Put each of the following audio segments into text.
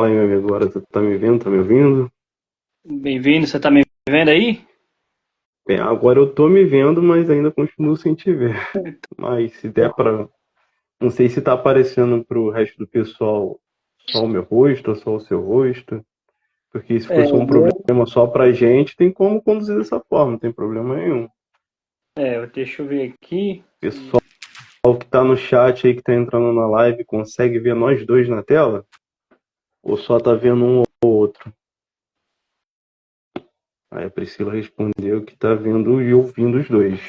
aí, meu amigo. Agora tu tá me vendo, tá me ouvindo? Bem-vindo, você tá me vendo aí? Bem, agora eu tô me vendo, mas ainda continuo sem te ver. Mas se der pra. Não sei se tá aparecendo pro resto do pessoal só o meu rosto ou só o seu rosto. Porque se É, fosse o um meu, problema só pra gente, tem como conduzir dessa forma, não tem problema nenhum. O deixa eu ver aqui. pessoal que tá no chat aí, que tá entrando na live, consegue ver nós dois na tela? Ou só tá vendo um ou outro? Aí a Priscila respondeu que tá vendo e ouvindo os dois.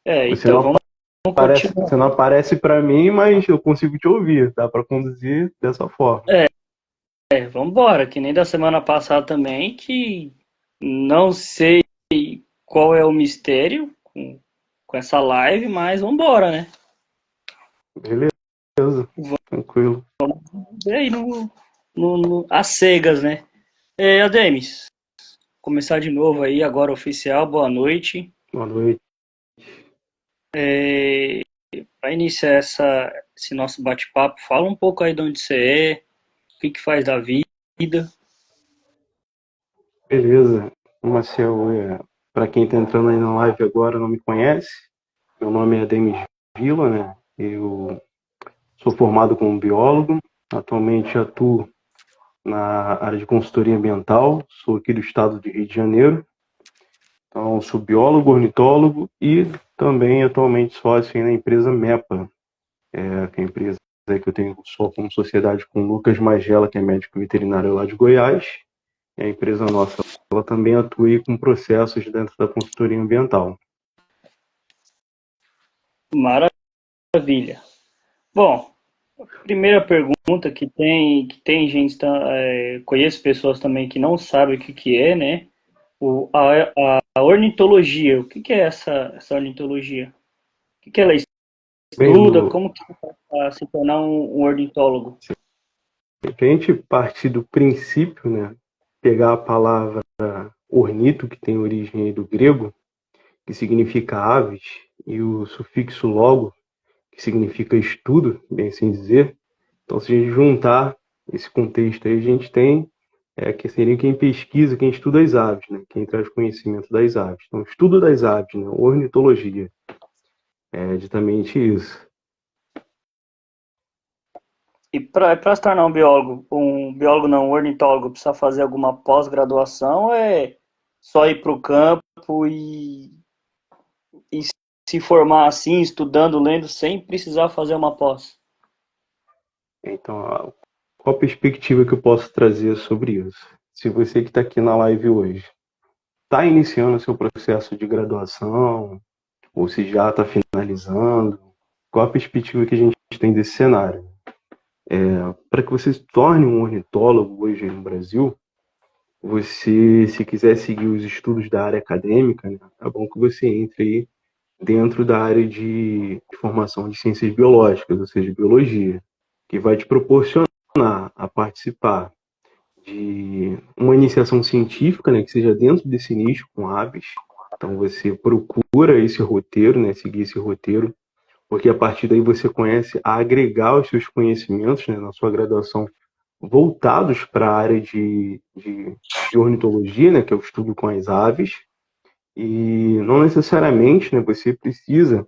Você Então não vamos continuar. Você não aparece para mim, mas eu consigo te ouvir. Dá para conduzir dessa forma. Vamos embora, que nem da semana passada também, que não sei qual é o mistério com essa live, mas vamos embora, né? Beleza, tranquilo. E aí, às cegas, né? Ademis, começar de novo aí, agora oficial, boa noite. Boa noite. Para iniciar esse nosso bate-papo, fala um pouco aí de onde você é, o que faz da vida. Beleza. Marcel, para quem está entrando aí na live agora não me conhece, meu nome é Demis Vila, né? Eu sou formado como biólogo, atualmente atuo na área de consultoria ambiental, sou aqui do estado de Rio de Janeiro. Então, sou biólogo, ornitólogo e também atualmente sócio aí na empresa MEPA, que é a empresa que eu tenho só como sociedade com o Lucas Magela, que é médico veterinário lá de Goiás. E a empresa nossa, ela também atua aí com processos dentro da consultoria ambiental. Maravilha. Bom, primeira pergunta que tem gente, conheço pessoas também que não sabem o que é, né? A ornitologia, o que é essa ornitologia? O que ela Bem, estuda? Como que para se tornar um ornitólogo? se a gente partir do princípio, né, pegar a palavra ornito, que tem origem aí do grego, que significa aves, e o sufixo logo, que significa estudo, bem assim dizer. Então, se a gente juntar esse contexto aí, a gente tem que seria quem pesquisa, quem estuda as aves, né? Quem traz conhecimento das aves. Então, estudo das aves, né? Ornitologia, é justamente isso. E para se tornar um biólogo não, um ornitólogo, precisa fazer alguma pós-graduação ou é só ir para o campo e se formar assim, estudando, lendo, sem precisar fazer uma pós? Então, qual a perspectiva que eu posso trazer sobre isso? Se você que está aqui na live hoje está iniciando o seu processo de graduação, ou se já está finalizando, qual a perspectiva que a gente tem desse cenário? Para que você se torne um ornitólogo hoje no Brasil, você, se quiser seguir os estudos da área acadêmica, né, é bom que você entre aí dentro da área de formação de ciências biológicas, ou seja, biologia, que vai te proporcionar a participar de uma iniciação científica, né, que seja dentro desse nicho com aves. Então você procura esse roteiro, né, seguir esse roteiro, porque a partir daí você conhece a agregar os seus conhecimentos, né, na sua graduação voltados para a área de ornitologia, né, que é o estudo com as aves, e não necessariamente, né, você precisa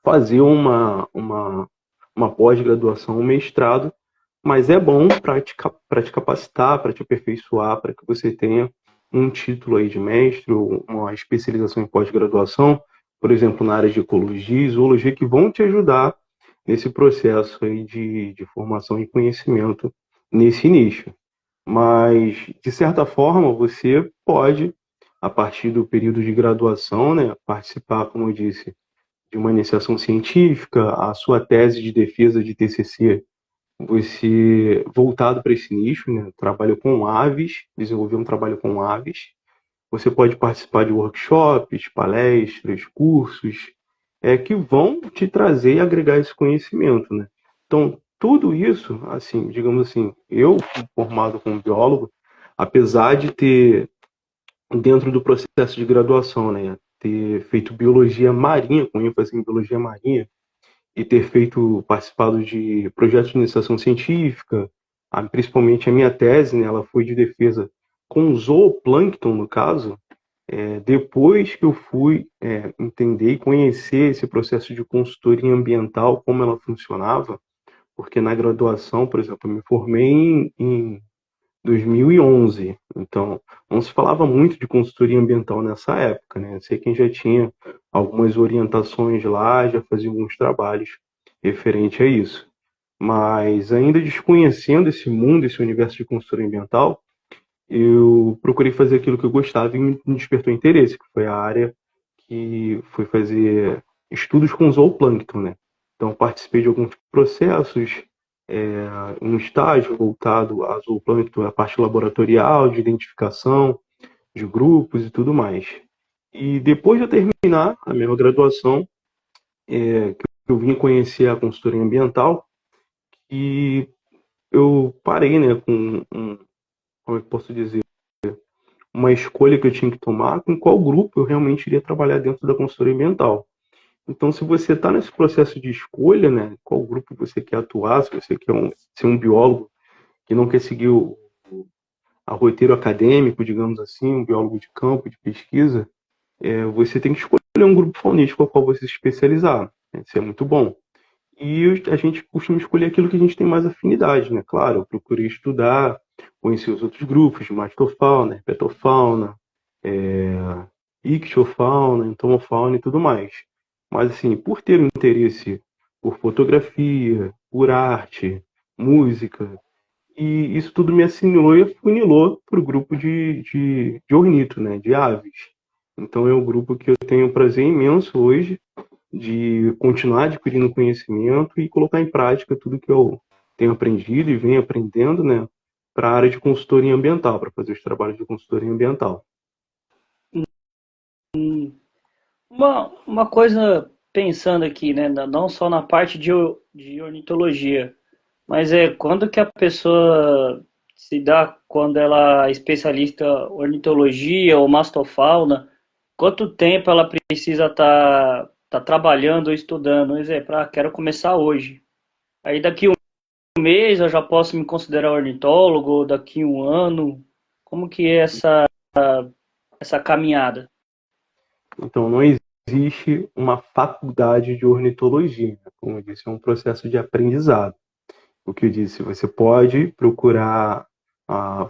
fazer uma pós-graduação, um mestrado, mas é bom para te capacitar, para te aperfeiçoar, para que você tenha um título aí de mestre ou uma especialização em pós-graduação, por exemplo, na área de ecologia e zoologia, que vão te ajudar nesse processo aí de formação e conhecimento nesse nicho. Mas, de certa forma, você pode, a partir do período de graduação, né, participar, como eu disse, de uma iniciação científica, a sua tese de defesa de TCC, você voltado para esse nicho, né, trabalho com aves, desenvolver um trabalho com aves. Você pode participar de workshops, palestras, cursos, que vão te trazer e agregar esse conhecimento, né? Então, tudo isso, assim, digamos assim, eu formado como biólogo, apesar de ter dentro do processo de graduação, né, ter feito biologia marinha, com ênfase em biologia marinha, e ter feito, participado de projetos de iniciação científica, principalmente a minha tese, né, ela foi de defesa com zooplâncton, no caso, depois que eu fui entender e conhecer esse processo de consultoria ambiental, como ela funcionava, porque na graduação, por exemplo, eu me formei em 2011, então não se falava muito de consultoria ambiental nessa época, né? Eu sei quem já tinha algumas orientações lá, já fazia alguns trabalhos referente a isso. Mas ainda desconhecendo esse mundo, esse universo de consultoria ambiental, eu procurei fazer aquilo que eu gostava e me despertou interesse, que foi a área que foi fazer estudos com zooplâncton, né? Então, participei de alguns processos, um estágio voltado a zooplâncton, a parte laboratorial, de identificação de grupos e tudo mais. E depois de eu terminar a minha graduação, que eu vim conhecer a consultoria ambiental, e eu parei, né, como é que eu posso dizer, uma escolha que eu tinha que tomar com qual grupo eu realmente iria trabalhar dentro da consultoria ambiental. Então, se você está nesse processo de escolha, né, qual grupo você quer atuar, se você quer ser um biólogo que não quer seguir a roteiro acadêmico, digamos assim, um biólogo de campo, de pesquisa, você tem que escolher um grupo faunístico ao qual você se especializar. Né? Isso é muito bom. E a gente costuma escolher aquilo que a gente tem mais afinidade, né? Claro, eu procurei estudar, conhecer os outros grupos, mastofauna, herpetofauna, é, ictiofauna, entomofauna e tudo mais. Mas, assim, por ter um interesse por fotografia, por arte, música, e isso tudo me assimilou e afunilou para o grupo de ornito, né? De aves. Então é um grupo que eu tenho um prazer imenso hoje de continuar adquirindo conhecimento e colocar em prática tudo que eu tenho aprendido e venho aprendendo, né, para a área de consultoria ambiental, para fazer os trabalhos de consultoria ambiental. Uma coisa pensando aqui, né, não só na parte de ornitologia, mas quando que a pessoa se dá, quando ela é especialista em ornitologia ou mastofauna, quanto tempo ela precisa tá trabalhando ou estudando? Por exemplo, quero começar hoje. Aí daqui um mês eu já posso me considerar ornitólogo, ou daqui um ano. Como que é essa caminhada? Então, não existe uma faculdade de ornitologia, né? Como eu disse, é um processo de aprendizado. O que eu disse, você pode procurar a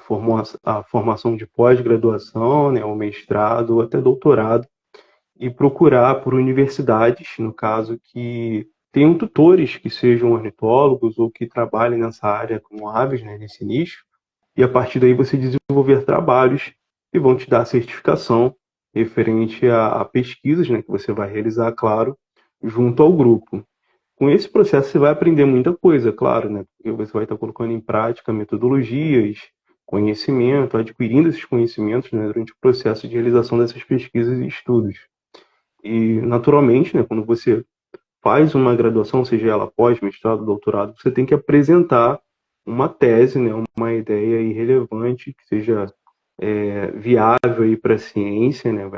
formação de pós-graduação, né, ou mestrado, ou até doutorado, e procurar por universidades, no caso, que tenham tutores que sejam ornitólogos ou que trabalhem nessa área como aves, né, nesse nicho, e a partir daí você desenvolver trabalhos que vão te dar certificação referente a pesquisas, né, que você vai realizar, claro, junto ao grupo. Com esse processo você vai aprender muita coisa, claro, né, porque você vai estar colocando em prática metodologias, conhecimento, adquirindo esses conhecimentos, né, durante o processo de realização dessas pesquisas e estudos. E, naturalmente, né, quando você faz uma graduação, seja ela pós, mestrado, doutorado, você tem que apresentar uma tese, né, uma ideia aí relevante, que seja viável para a ciência, né,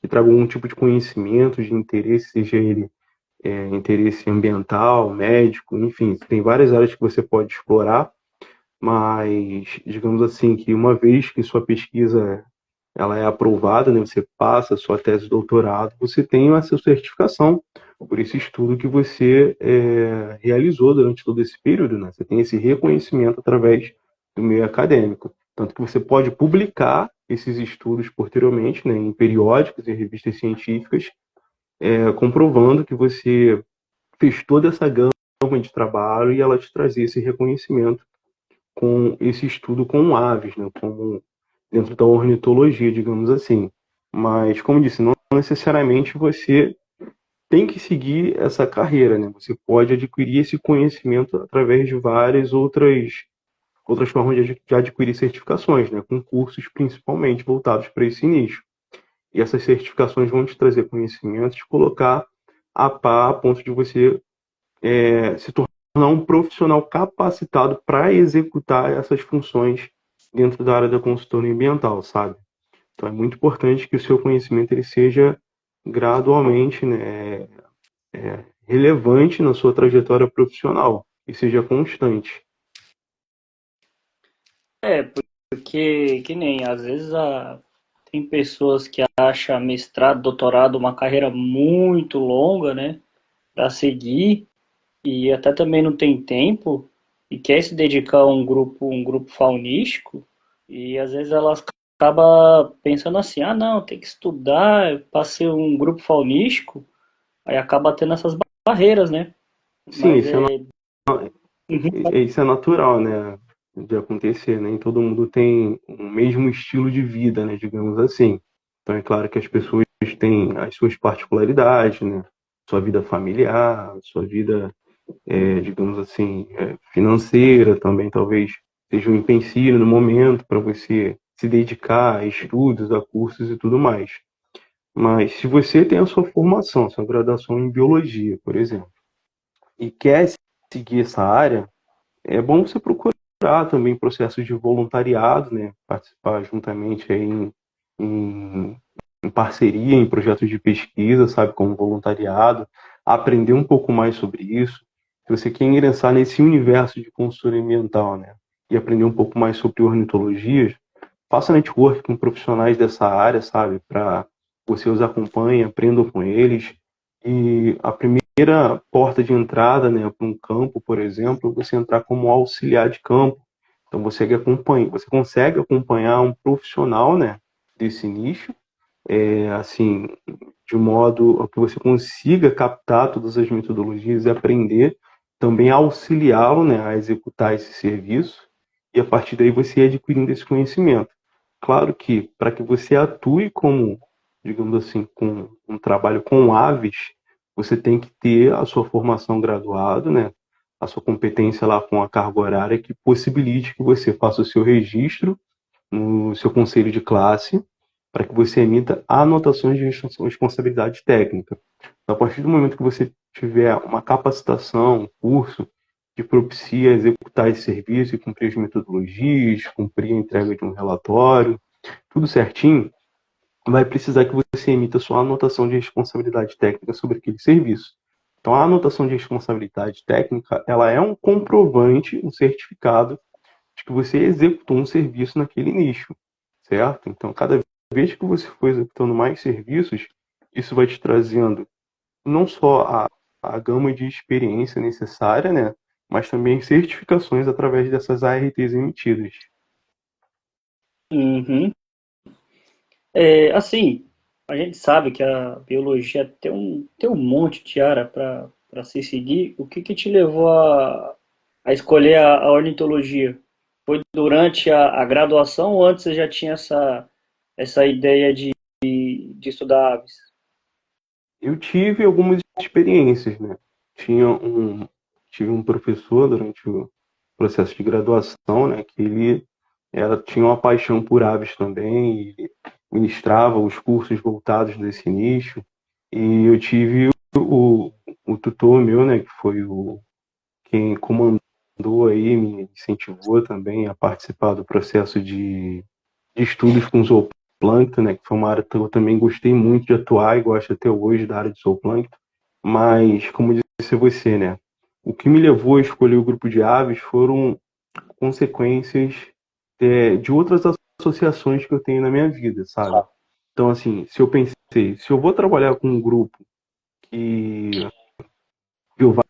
que traga algum tipo de conhecimento, de interesse, seja ele interesse ambiental, médico, enfim, tem várias áreas que você pode explorar, mas digamos assim que uma vez que sua pesquisa ela é aprovada, né, você passa a sua tese de doutorado, você tem a sua certificação por esse estudo que você realizou durante todo esse período, né? Você tem esse reconhecimento através do meio acadêmico. Tanto que você pode publicar esses estudos posteriormente, né, em periódicos e revistas científicas, comprovando que você fez toda essa gama de trabalho e ela te trazia esse reconhecimento com esse estudo com aves, né, como dentro da ornitologia, digamos assim. Mas, como disse, não necessariamente você tem que seguir essa carreira, né? Você pode adquirir esse conhecimento através de várias outras formas de adquirir certificações, né? Com cursos principalmente voltados para esse nicho. E essas certificações vão te trazer conhecimentos, te colocar a par a ponto de você se tornar um profissional capacitado para executar essas funções dentro da área da consultoria ambiental, sabe? Então é muito importante que o seu conhecimento ele seja gradualmente, né, relevante na sua trajetória profissional e seja constante. É, porque que nem às vezes tem pessoas que acham mestrado, doutorado uma carreira muito longa, né, para seguir e até também não tem tempo e quer se dedicar a um grupo faunístico e às vezes elas acaba pensando assim, ah não, tem que estudar para ser um grupo faunístico, aí acaba tendo essas barreiras, né? Sim, Mas é, uhum, isso é natural, né, de acontecer, nem todo mundo tem o mesmo estilo de vida, né, digamos assim. Então é claro que as pessoas têm as suas particularidades, né, sua vida familiar, sua vida, digamos assim, financeira também talvez seja um empecilho no momento para você se dedicar a estudos, a cursos e tudo mais. Mas se você tem a sua formação, sua graduação em biologia, por exemplo, e quer seguir essa área, é bom você procurar também processos de voluntariado, né? Participar juntamente aí em, em parceria, em projetos de pesquisa, sabe, como voluntariado, aprender um pouco mais sobre isso. Se você quer ingressar nesse universo de consultoria ambiental, né? E aprender um pouco mais sobre ornitologia, faça network com profissionais dessa área, sabe? Para você os acompanhe, aprendam com eles. E a primeira porta de entrada, né, para um campo, por exemplo, você entrar como auxiliar de campo. Então você consegue acompanhar um profissional, né, desse nicho, assim, de modo a que você consiga captar todas as metodologias e aprender também a auxiliá-lo, né, a executar esse serviço e a partir daí você ir adquirindo esse conhecimento. Claro que para que você atue como, digamos assim, com um trabalho com aves, você tem que ter a sua formação graduada, né, a sua competência lá com a carga horária que possibilite que você faça o seu registro no seu conselho de classe para que você emita anotações de responsabilidade técnica. Então, a partir do momento que você tiver uma capacitação, um curso que propicia executar esse serviço e cumprir as metodologias, cumprir a entrega de um relatório, tudo certinho, vai precisar que você emita sua anotação de responsabilidade técnica sobre aquele serviço. Então, a anotação de responsabilidade técnica, ela é um comprovante, um certificado de que você executou um serviço naquele nicho, certo? Então, cada vez que você for executando mais serviços, isso vai te trazendo não só a gama de experiência necessária, né? Mas também certificações através dessas ARTs emitidas. uhum. É, assim, a gente sabe que a biologia tem um monte de área para se seguir. O que que te levou a escolher a ornitologia? Foi durante a graduação ou antes você já tinha essa ideia de estudar aves? Eu tive algumas experiências, né? Tinha um, tive um professor durante o processo de graduação, né? Que ele tinha uma paixão por aves também e ministrava os cursos voltados nesse nicho. E eu tive o tutor meu, né? Que foi quem comandou aí, me incentivou também a participar do processo de estudos com zooplâncton, né, que foi uma área que eu também gostei muito de atuar e gosto até hoje da área de zooplâncton. Mas, como disse você, né, o que me levou a escolher o grupo de aves foram consequências de outras associações que eu tenho na minha vida, sabe? Então, assim, se eu pensei, se eu vou trabalhar com um grupo que eu vai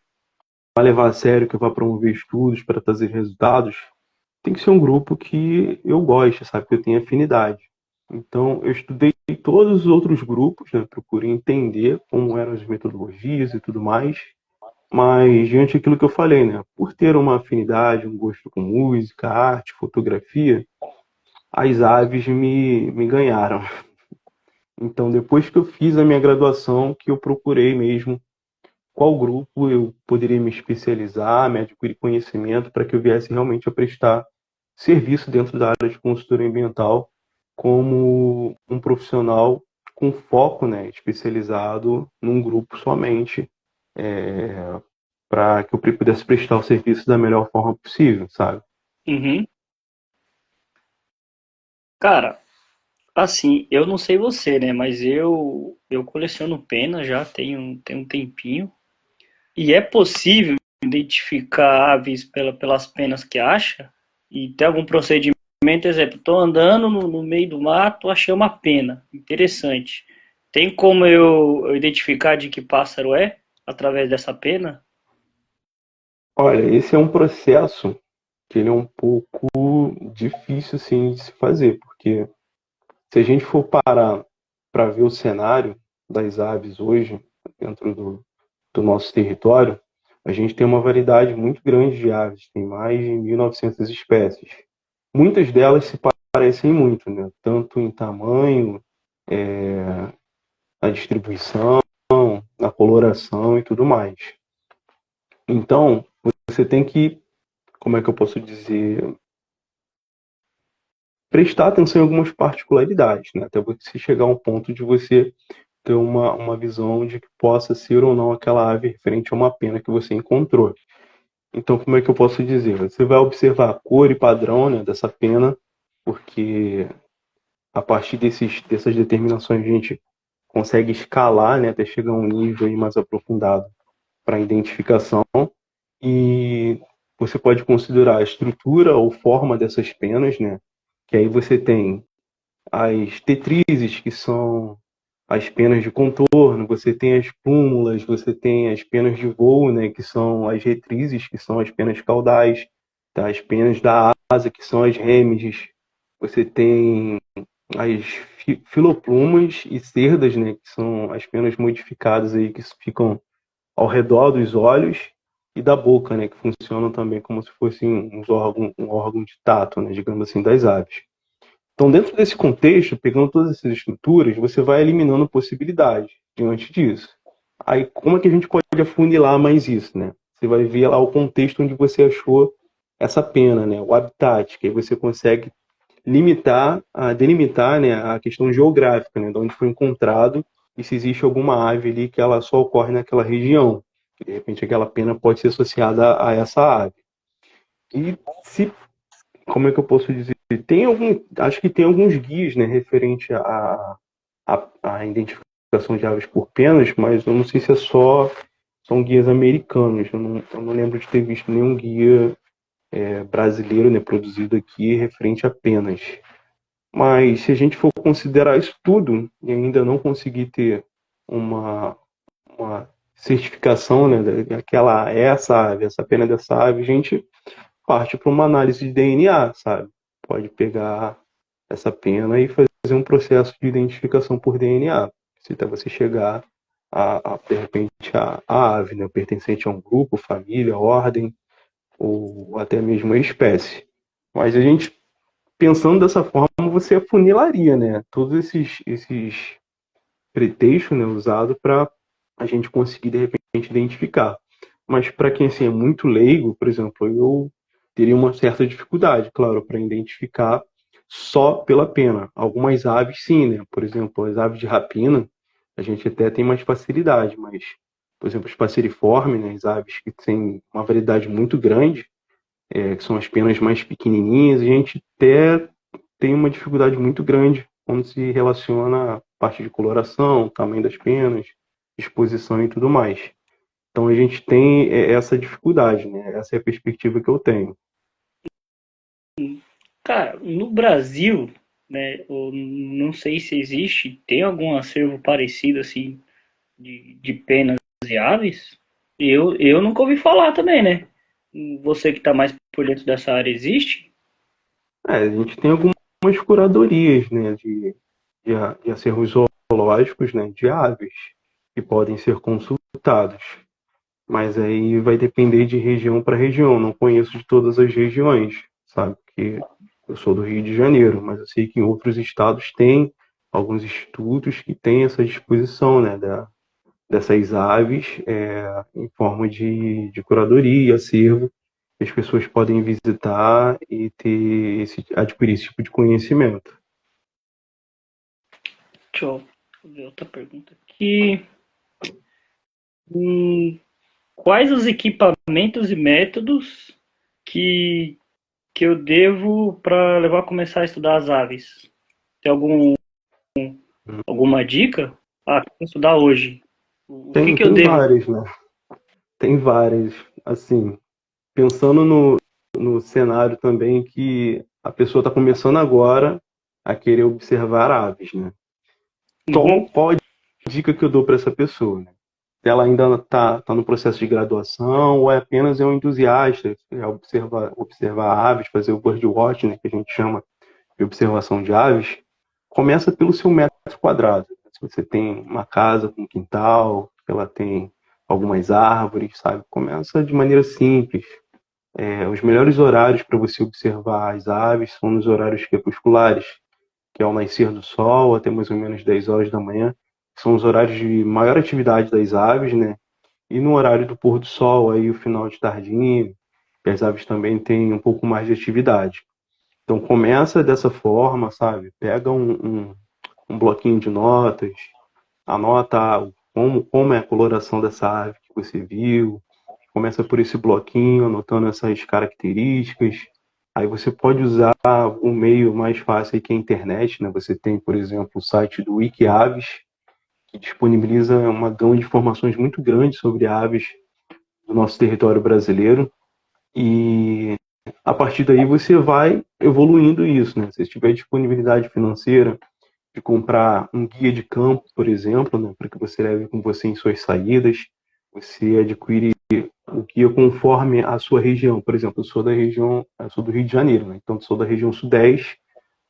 levar a sério, que vai promover estudos para trazer resultados, tem que ser um grupo que eu goste, sabe? Que eu tenha afinidade. Então, eu estudei todos os outros grupos, né? Procurei entender como eram as metodologias e tudo mais. Mas, diante daquilo que eu falei, né? Por ter uma afinidade, um gosto com música, arte, fotografia, as aves me ganharam. Então, depois que eu fiz a minha graduação, que eu procurei mesmo qual grupo eu poderia me especializar, me adquirir conhecimento para que eu viesse realmente a prestar serviço dentro da área de consultoria ambiental como um profissional com foco, né, especializado num grupo somente, para que eu pudesse prestar o serviço da melhor forma possível, sabe? Uhum. Cara, assim, eu não sei você, né? Mas eu coleciono penas já tem um tempinho. E é possível identificar aves pelas penas que acha? E tem algum procedimento exemplo, estou andando no meio do mato, achei uma pena, interessante. Tem como eu identificar de que pássaro é através dessa pena? Olha, esse é um processo que ele é um pouco difícil assim de se fazer, porque se a gente for parar para ver o cenário das aves hoje dentro do nosso território, a gente tem uma variedade muito grande de aves, tem mais de 1.900 espécies. Muitas delas se parecem muito, né? Tanto em tamanho, na distribuição, na coloração e tudo mais. Então, você tem que, como é que eu posso dizer, prestar atenção em algumas particularidades, né? Até você chegar a um ponto de você ter uma visão de que possa ser ou não aquela ave referente a uma pena que você encontrou. Então, como é que eu posso dizer? Você vai observar a cor e padrão, né, dessa pena, porque a partir dessas determinações a gente consegue escalar, né, até chegar a um nível aí mais aprofundado para identificação. E você pode considerar a estrutura ou forma dessas penas, né? Que aí você tem as tetrizes, que são as penas de contorno, você tem as plúmulas, você tem as penas de voo, né, que são as retrizes, que são as penas caudais, tá? As penas da asa, que são as remiges, você tem as filoplumas e cerdas, né, que são as penas modificadas aí que ficam ao redor dos olhos e da boca, né, que funcionam também como se fossem um órgão de tato, né, digamos assim, das aves. Então, dentro desse contexto, pegando todas essas estruturas, você vai eliminando possibilidades diante disso. Aí, como é que a gente pode afunilar mais isso, né? Você vai ver lá o contexto onde você achou essa pena, né? O habitat, que aí você consegue delimitar, né, a questão geográfica, né, de onde foi encontrado e se existe alguma ave ali que ela só ocorre naquela região. Que, de repente, aquela pena pode ser associada a essa ave. E se como é que eu posso dizer? Acho que tem alguns guias, né, referente à identificação de aves por penas, mas eu não sei se são guias americanos. Eu não lembro de ter visto nenhum guia brasileiro, né, produzido aqui referente a penas. Mas se a gente for considerar isso tudo e ainda não conseguir ter uma, uma certificação, né, essa ave, essa pena dessa ave, a gente parte para uma análise de DNA, sabe? Pode pegar essa pena e fazer um processo de identificação por DNA. Se até você chegar de repente, a ave, né? Pertencente a um grupo, família, ordem, ou até mesmo a espécie. Mas a gente, pensando dessa forma, você afunilaria, né? Todos esses pretextos, né, usados para a gente conseguir, de repente, identificar. Mas para quem assim, é muito leigo, por exemplo, eu teria uma certa dificuldade, claro, para identificar só pela pena. Algumas aves, sim, né? Por exemplo, as aves de rapina, a gente até tem mais facilidade, mas, por exemplo, os passeriformes, né, as aves que têm uma variedade muito grande, que são as penas mais pequenininhas, a gente até tem uma dificuldade muito grande quando se relaciona a parte de coloração, tamanho das penas, exposição e tudo mais. Então a gente tem essa dificuldade, né? Essa é a perspectiva que eu tenho. Cara, no Brasil, né, eu não sei se existe, tem algum acervo parecido assim de penas e aves? Eu nunca ouvi falar também, né? Você que está mais por dentro dessa área, existe? A gente tem algumas curadorias, né, de acervos zoológicos, né, de aves, que podem ser consultados. Mas aí vai depender de região para região. Não conheço de todas as regiões, sabe? Porque eu sou do Rio de Janeiro, mas eu sei que em outros estados tem alguns institutos que têm essa disposição, né, dessas aves em forma de curadoria, acervo, que as pessoas podem visitar e adquirir esse tipo de conhecimento. Deixa eu ver outra pergunta aqui. Quais os equipamentos e métodos que, que eu devo para levar a começar a estudar as aves? Tem alguma dica? Ah, quero estudar hoje. O que Tem, que eu tem devo? várias, né? Tem várias. Assim, pensando no cenário também que a pessoa está começando agora a querer observar aves, né? Então, Uhum. qual a dica que eu dou para essa pessoa, né? Se ela ainda está no processo de graduação ou é apenas um entusiasta, observar aves, fazer o birdwatching, né, que a gente chama de observação de aves, começa pelo seu metro quadrado. Se você tem uma casa com quintal, ela tem algumas árvores, sabe? Começa de maneira simples. Os melhores horários para você observar as aves são nos horários crepusculares, que é ao nascer do sol até mais ou menos 10 horas da manhã. São os horários de maior atividade das aves, né? E no horário do pôr do sol, aí o final de tardinha, que as aves também têm um pouco mais de atividade. Então começa dessa forma, sabe? Pega um bloquinho de notas, anota como é a coloração dessa ave que você viu, começa por esse bloquinho, anotando essas características. Aí você pode usar o meio mais fácil aí, que é a internet, né? Você tem, por exemplo, o site do Wikiaves, que disponibiliza uma gama de informações muito grande sobre aves do nosso território brasileiro. E a partir daí você vai evoluindo isso, né? Se tiver disponibilidade financeira de comprar um guia de campo, por exemplo, né, para que você leve com você em suas saídas, você adquire o guia conforme a sua região. Por exemplo, eu sou do Rio de Janeiro, né? Então eu sou da região Sudeste,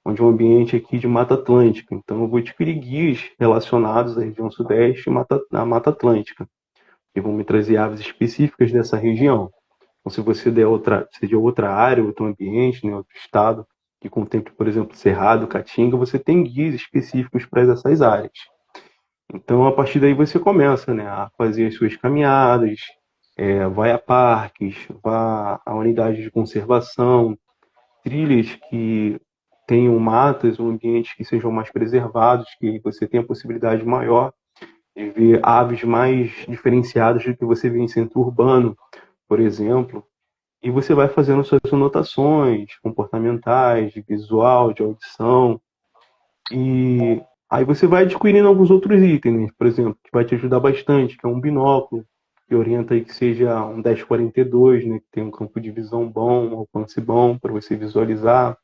onde é um ambiente aqui de Mata Atlântica. Então eu vou adquirir guias relacionados à região Sudeste e à Mata Atlântica, que vão me trazer aves específicas dessa região. Então, se você se de outra área, outro ambiente, né, outro estado, que contemple, por exemplo, Cerrado, Caatinga, você tem guias específicos para essas áreas. Então, a partir daí você começa, né, a fazer as suas caminhadas, vai a parques, vá a unidades de conservação, trilhas que tenham matas ou ambientes que sejam mais preservados, que você tenha a possibilidade maior de ver aves mais diferenciadas do que você vê em centro urbano, por exemplo. E você vai fazendo suas anotações comportamentais, de visual, de audição, e aí você vai adquirindo alguns outros itens, né? Por exemplo, que vai te ajudar bastante, que é um binóculo, que orienta aí que seja um 1042, né? Que tem um campo de visão bom, um alcance bom para você visualizar.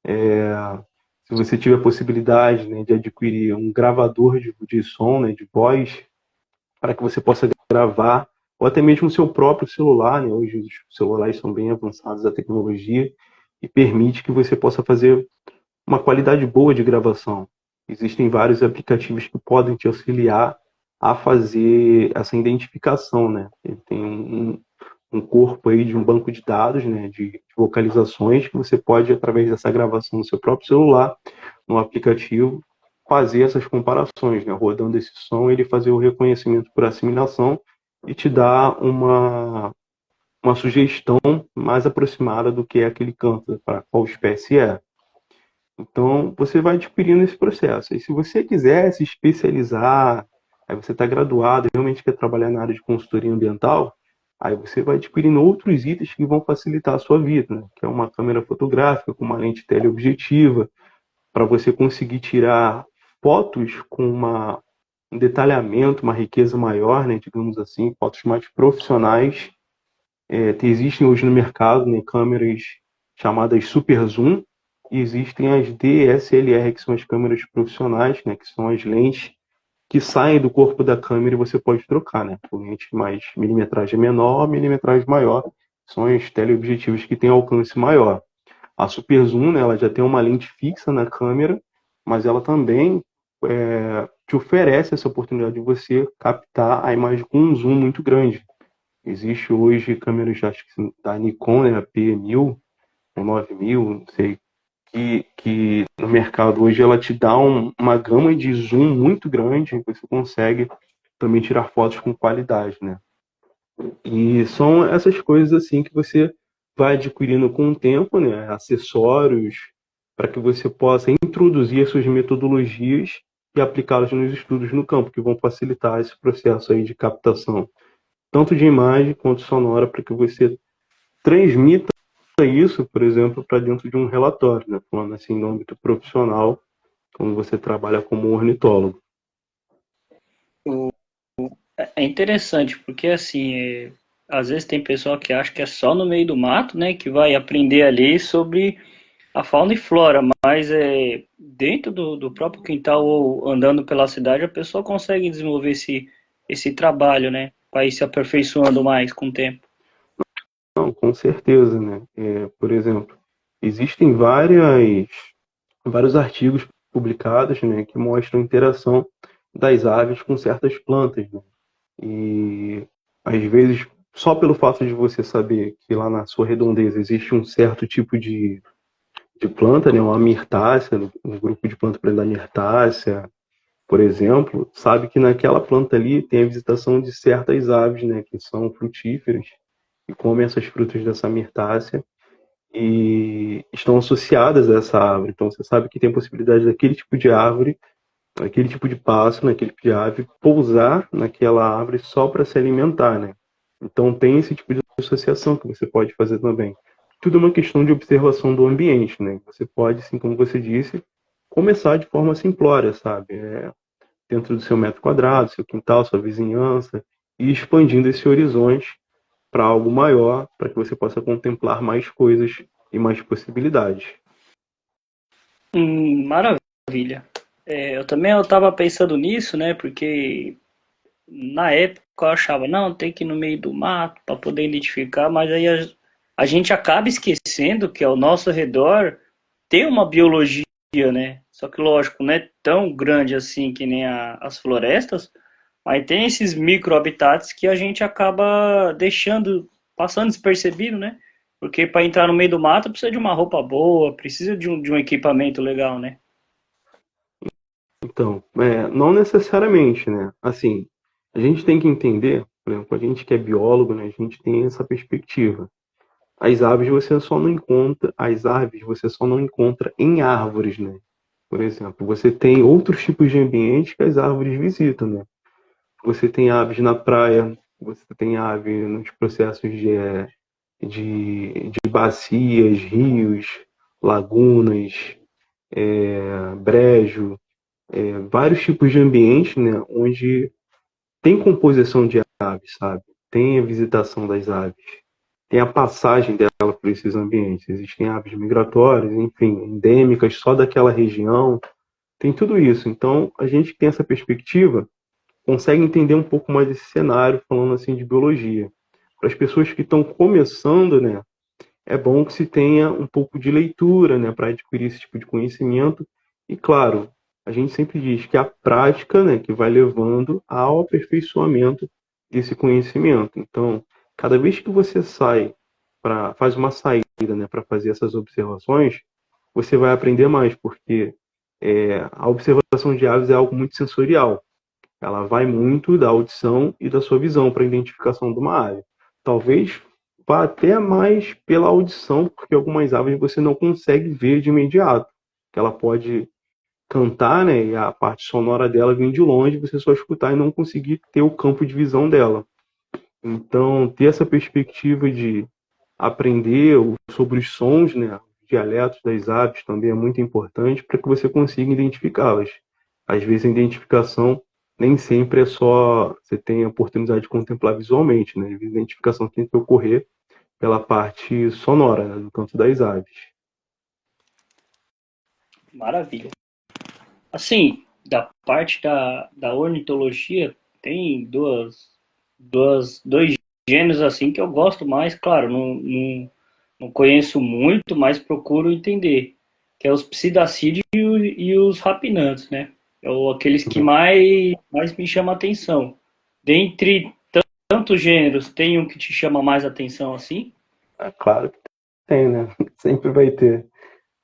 Se você tiver a possibilidade, né, de adquirir um gravador de som, né, de voz, para que você possa gravar, ou até mesmo o seu próprio celular, né? Hoje os celulares são bem avançados a tecnologia e permite que você possa fazer uma qualidade boa de gravação. Existem vários aplicativos que podem te auxiliar a fazer essa identificação, né? Ele tem um corpo aí de um banco de dados, né, de vocalizações que você pode, através dessa gravação no seu próprio celular, no aplicativo, fazer essas comparações, né? Rodando esse som, ele fazer o reconhecimento por assimilação e te dar uma sugestão mais aproximada do que é aquele canto, para qual espécie é. Então, você vai adquirindo esse processo. E se você quiser se especializar, aí você está graduado e realmente quer trabalhar na área de consultoria ambiental, aí você vai adquirindo outros itens que vão facilitar a sua vida, né? Que é uma câmera fotográfica com uma lente teleobjetiva, para você conseguir tirar fotos com um detalhamento, uma riqueza maior, né? Digamos assim, fotos mais profissionais. Existem hoje no mercado, né, câmeras chamadas Super Zoom, e existem as DSLR, que são as câmeras profissionais, né, que são as lentes que saem do corpo da câmera e você pode trocar, né, por lentes mais milimetragem menor, milimetragem maior, são as teleobjetivos que têm alcance maior. A Super Zoom, né, ela já tem uma lente fixa na câmera, mas ela também te oferece essa oportunidade de você captar a imagem com um zoom muito grande. Existe hoje câmeras, acho que da Nikon, né, a P1000 ou 9000, não sei, que no mercado hoje ela te dá uma gama de zoom muito grande, você consegue também tirar fotos com qualidade, né? E são essas coisas assim que você vai adquirindo com o tempo, né? Acessórios para que você possa introduzir as suas metodologias e aplicá-las nos estudos no campo, que vão facilitar esse processo aí de captação, tanto de imagem quanto sonora, para que você transmita isso, por exemplo, para dentro de um relatório, né? Falando assim, no âmbito profissional, quando você trabalha como ornitólogo. É interessante, porque assim, às vezes tem pessoal que acha que é só no meio do mato, né, que vai aprender ali sobre a fauna e flora, mas dentro do próprio quintal ou andando pela cidade, a pessoa consegue desenvolver esse trabalho, né? Para ir se aperfeiçoando mais com o tempo. Não, com certeza, né? Por exemplo, existem vários artigos publicados, né, que mostram a interação das aves com certas plantas, né? E às vezes, só pelo fato de você saber que lá na sua redondeza existe um certo tipo de planta, né, uma mirtácea, um grupo de planta prenda mirtácea, por exemplo, sabe que naquela planta ali tem a visitação de certas aves, né, que são frutíferas e comem essas frutas dessa mirtácea e estão associadas a essa árvore. Então você sabe que tem possibilidade daquele tipo de árvore, aquele tipo de pássaro, naquele tipo de ave pousar naquela árvore só para se alimentar, né? Então tem esse tipo de associação que você pode fazer também. Tudo é uma questão de observação do ambiente, né? Você pode, assim como você disse, começar de forma simplória, sabe? Dentro do seu metro quadrado, seu quintal, sua vizinhança, e expandindo esse horizonte para algo maior, para que você possa contemplar mais coisas e mais possibilidades. Maravilha. Eu também estava pensando nisso, né? Porque na época eu achava, não, tem que ir no meio do mato para poder identificar, mas aí a gente acaba esquecendo que ao nosso redor tem uma biologia, né? Só que, lógico, não é tão grande assim que nem as florestas, mas tem esses micro-habitats que a gente acaba deixando, passando despercebido, né? Porque para entrar no meio do mato precisa de uma roupa boa, precisa de um equipamento legal, né? Então, não necessariamente, né? Assim, a gente tem que entender, por exemplo, a gente que é biólogo, né, a gente tem essa perspectiva. As aves você só não encontra em árvores, né? Por exemplo, você tem outros tipos de ambientes que as árvores visitam, né? Você tem aves na praia, você tem ave nos processos de bacias, rios, lagunas, brejo, vários tipos de ambientes, né, onde tem composição de aves, sabe? Tem a visitação das aves, tem a passagem dela por esses ambientes. Existem aves migratórias, enfim, endêmicas só daquela região, tem tudo isso. Então, a gente que tem essa perspectiva consegue entender um pouco mais desse cenário, falando assim de biologia. Para as pessoas que estão começando, né, é bom que se tenha um pouco de leitura, né, para adquirir esse tipo de conhecimento. E claro, a gente sempre diz que a prática, né, que vai levando ao aperfeiçoamento desse conhecimento. Então, cada vez que você faz uma saída, né, para fazer essas observações, você vai aprender mais, porque a observação de aves é algo muito sensorial. Ela vai muito da audição e da sua visão para a identificação de uma ave. Talvez vá até mais pela audição, porque algumas aves você não consegue ver de imediato. Ela pode cantar, né, e a parte sonora dela vem de longe, você só escutar e não conseguir ter o campo de visão dela. Então, ter essa perspectiva de aprender sobre os sons, né, os dialetos das aves também é muito importante para que você consiga identificá-las. Às vezes a identificação nem sempre é só você tem a oportunidade de contemplar visualmente, né? Às vezes a identificação tem que ocorrer pela parte sonora, né, do canto das aves. Maravilha. Assim, da parte da ornitologia, tem dois gêneros assim que eu gosto mais, claro, não conheço muito, mas procuro entender, que é os psidacídeos e os rapinantes, né? Aqueles que mais me chamam a atenção. Dentre tantos gêneros, tem um que te chama mais atenção assim? É claro que tem, né? Sempre vai ter.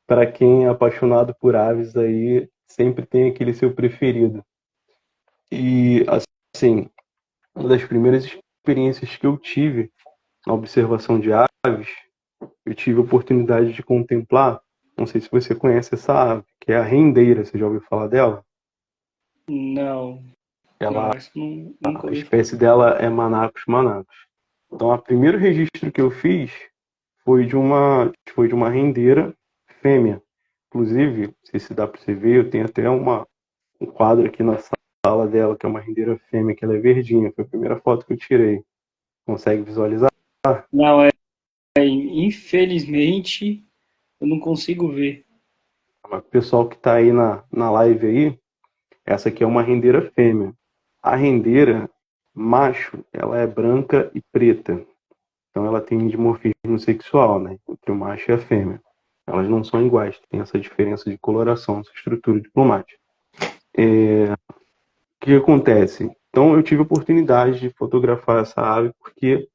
Para quem é apaixonado por aves aí, sempre tem aquele seu preferido. E assim, uma das primeiras experiências que eu tive na observação de aves, eu tive a oportunidade de contemplar, não sei se você conhece essa ave, que é a rendeira, você já ouviu falar dela? Não, Ela, não, essa nunca a ouvi falar. espécie dela é Manacus manacus. Então, o primeiro registro que eu fiz foi de uma rendeira fêmea. Inclusive, não sei se dá para você ver, eu tenho até um quadro aqui na sala dela, que é uma rendeira fêmea, que ela é verdinha. Foi a primeira foto que eu tirei. Consegue visualizar? Não, infelizmente, Eu não consigo ver. Mas o pessoal que está aí na live aí, essa aqui é uma rendeira fêmea. A rendeira macho, ela é branca e preta. Então ela tem dimorfismo sexual, né? Entre o macho e a fêmea. Elas não são iguais, tem essa diferença de coloração, essa estrutura de plumagem. O que acontece? Então eu tive a oportunidade de fotografar essa ave porque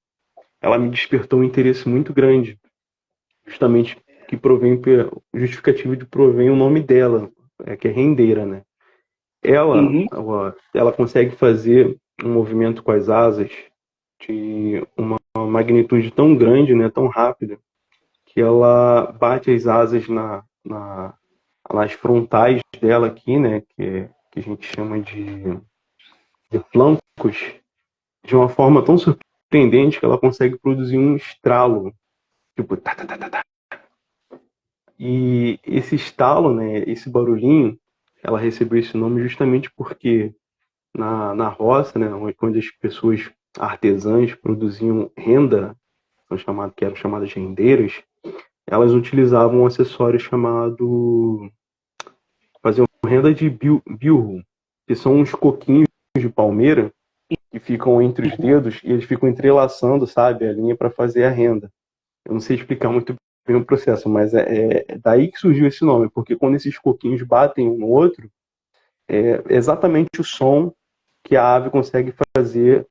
ela me despertou um interesse muito grande, justamente que provém, justificativo de provém o nome dela, que é rendeira, né? Ela, Uhum. ela consegue fazer um movimento com as asas de uma magnitude tão grande, né, tão rápida, que ela bate as asas nas frontais dela aqui, né, que a gente chama de flancos, de uma forma tão surpreendente que ela consegue produzir um estralo, tipo, tá, tá, tá, tá, tá. E esse estalo, né, esse barulhinho, ela recebeu esse nome justamente porque na roça, né, onde as pessoas artesãs produziam renda, que eram chamadas rendeiras, elas utilizavam um acessório chamado faziam renda de bilro, que são uns coquinhos de palmeira que ficam entre os dedos e eles ficam entrelaçando, sabe, a linha para fazer a renda. Eu não sei explicar muito bem o processo, mas é daí que surgiu esse nome, porque quando esses coquinhos batem um no outro, é exatamente o som que a ave consegue fazer,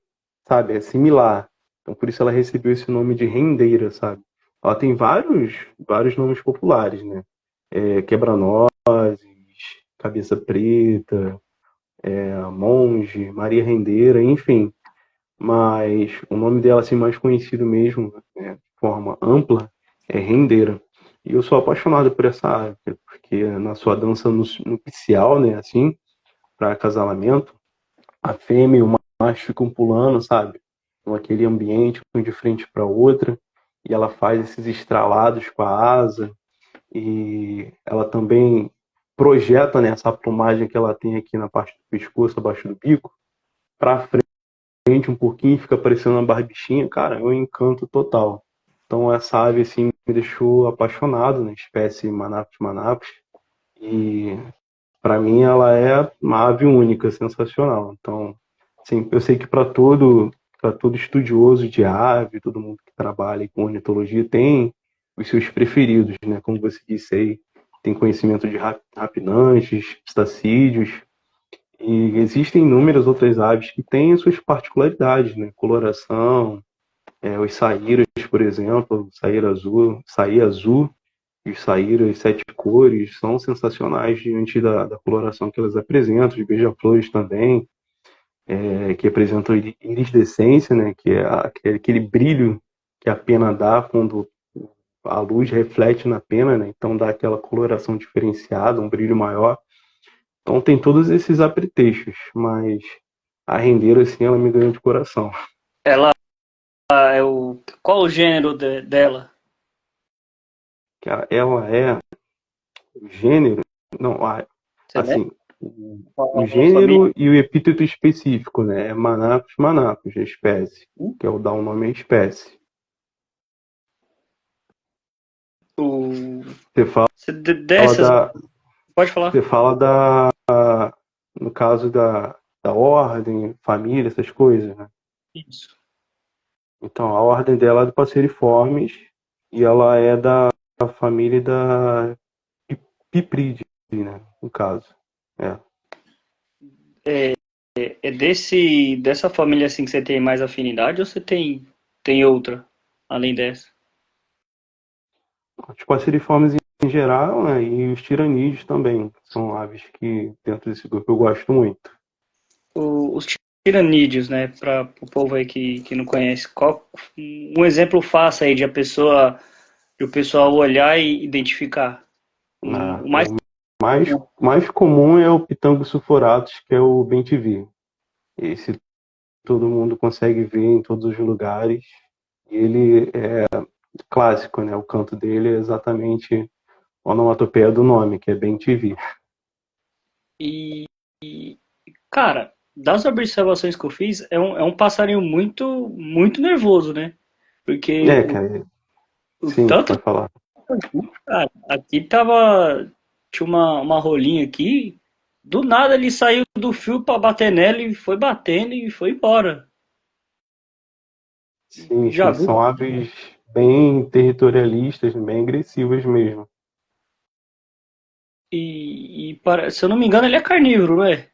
sabe, é similar. Então por isso ela recebeu esse nome de rendeira, sabe? Ela tem vários nomes populares, né? Quebra-nozes, cabeça preta, monge, Maria Rendeira, enfim. Mas o nome dela assim mais conhecido mesmo, né, de forma ampla, é rendeira. E eu sou apaixonado por essa ave, porque na sua dança nupcial, né, assim, para acasalamento, a fêmea e o macho ficam pulando, sabe? Naquele ambiente, um de frente para outra, e ela faz esses estralados com a asa, e ela também projeta, né, essa plumagem que ela tem aqui na parte do pescoço, abaixo do bico, para frente um pouquinho, fica parecendo uma barbichinha, cara, é um encanto total. Então essa ave assim me deixou apaixonado na espécie Manapus manapus, e para mim ela é uma ave única, sensacional. Então, sim, eu sei que para todo estudioso de ave, todo mundo que trabalha com ornitologia tem os seus preferidos, né? Como você disse aí, tem conhecimento de rapinantes, ptacídeos, e existem inúmeras outras aves que têm as suas particularidades, né? Coloração, os saíras, por exemplo, saíra azul e os saíras sete cores são sensacionais diante da coloração que elas apresentam, os beija-flores também, que apresentam iridescência, né? Que é aquele brilho que a pena dá quando a luz reflete na pena, né? Então dá aquela coloração diferenciada, um brilho maior. Então tem todos esses apetrechos, mas a rendeira, assim, ela me ganhou de coração. Ela é o. Qual o gênero dela? Ela é o gênero, não, Você lembra? assim, o Qual a família? gênero e o epíteto específico, né? É Manapus manapus, a espécie, Hum? que é o dar o nome à espécie. O... Você fala Dessas, da, pode falar. você fala da, no caso da ordem, família, essas coisas, né? Isso. Então, a ordem dela é do Passeriformes e ela é da família da Pipride, né? No caso. É. É dessa família assim que você tem mais afinidade ou você tem outra além dessa? Os passeriformes em geral, né? E os tiranídeos também. São aves que, dentro desse grupo, eu gosto muito. Os tiranídeos, né? Para o povo aí que não conhece, qual um exemplo fácil aí de o pessoal olhar e identificar? O mais O mais comum é o Pitango sulfuratus, que é o bem-te-vi. Esse todo mundo consegue ver em todos os lugares. E ele é clássico, né? O canto dele é exatamente a onomatopeia do nome, que é bem-te-vi. e, cara, das observações que eu fiz, é um passarinho muito nervoso, né? Porque Cara, o sim, tanto pode falar. Ah, aqui tava. Tinha uma rolinha aqui. Do nada ele saiu do fio pra bater nela e foi batendo e foi embora. Sim, Já sim, viu? são aves bem territorialistas, bem agressivas mesmo. Se eu não me engano, ele é carnívoro, não é?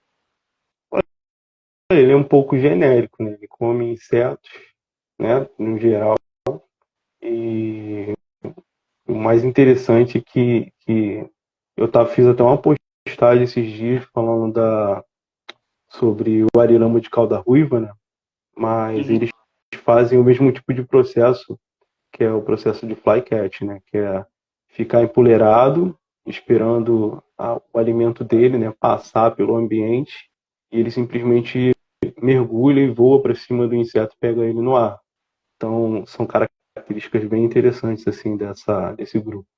Ele é um pouco genérico, né? Ele come insetos, né, no geral. E o mais interessante é que fiz até uma postagem esses dias falando sobre o arirama de cauda ruiva, né? Mas Uhum. eles fazem o mesmo tipo de processo, que é o processo de flycatch, né? Que é ficar empoleirado, esperando o alimento dele, né, passar pelo ambiente, e ele simplesmente mergulha e voa para cima do inseto e pega ele no ar. Então, são características bem interessantes assim desse grupo.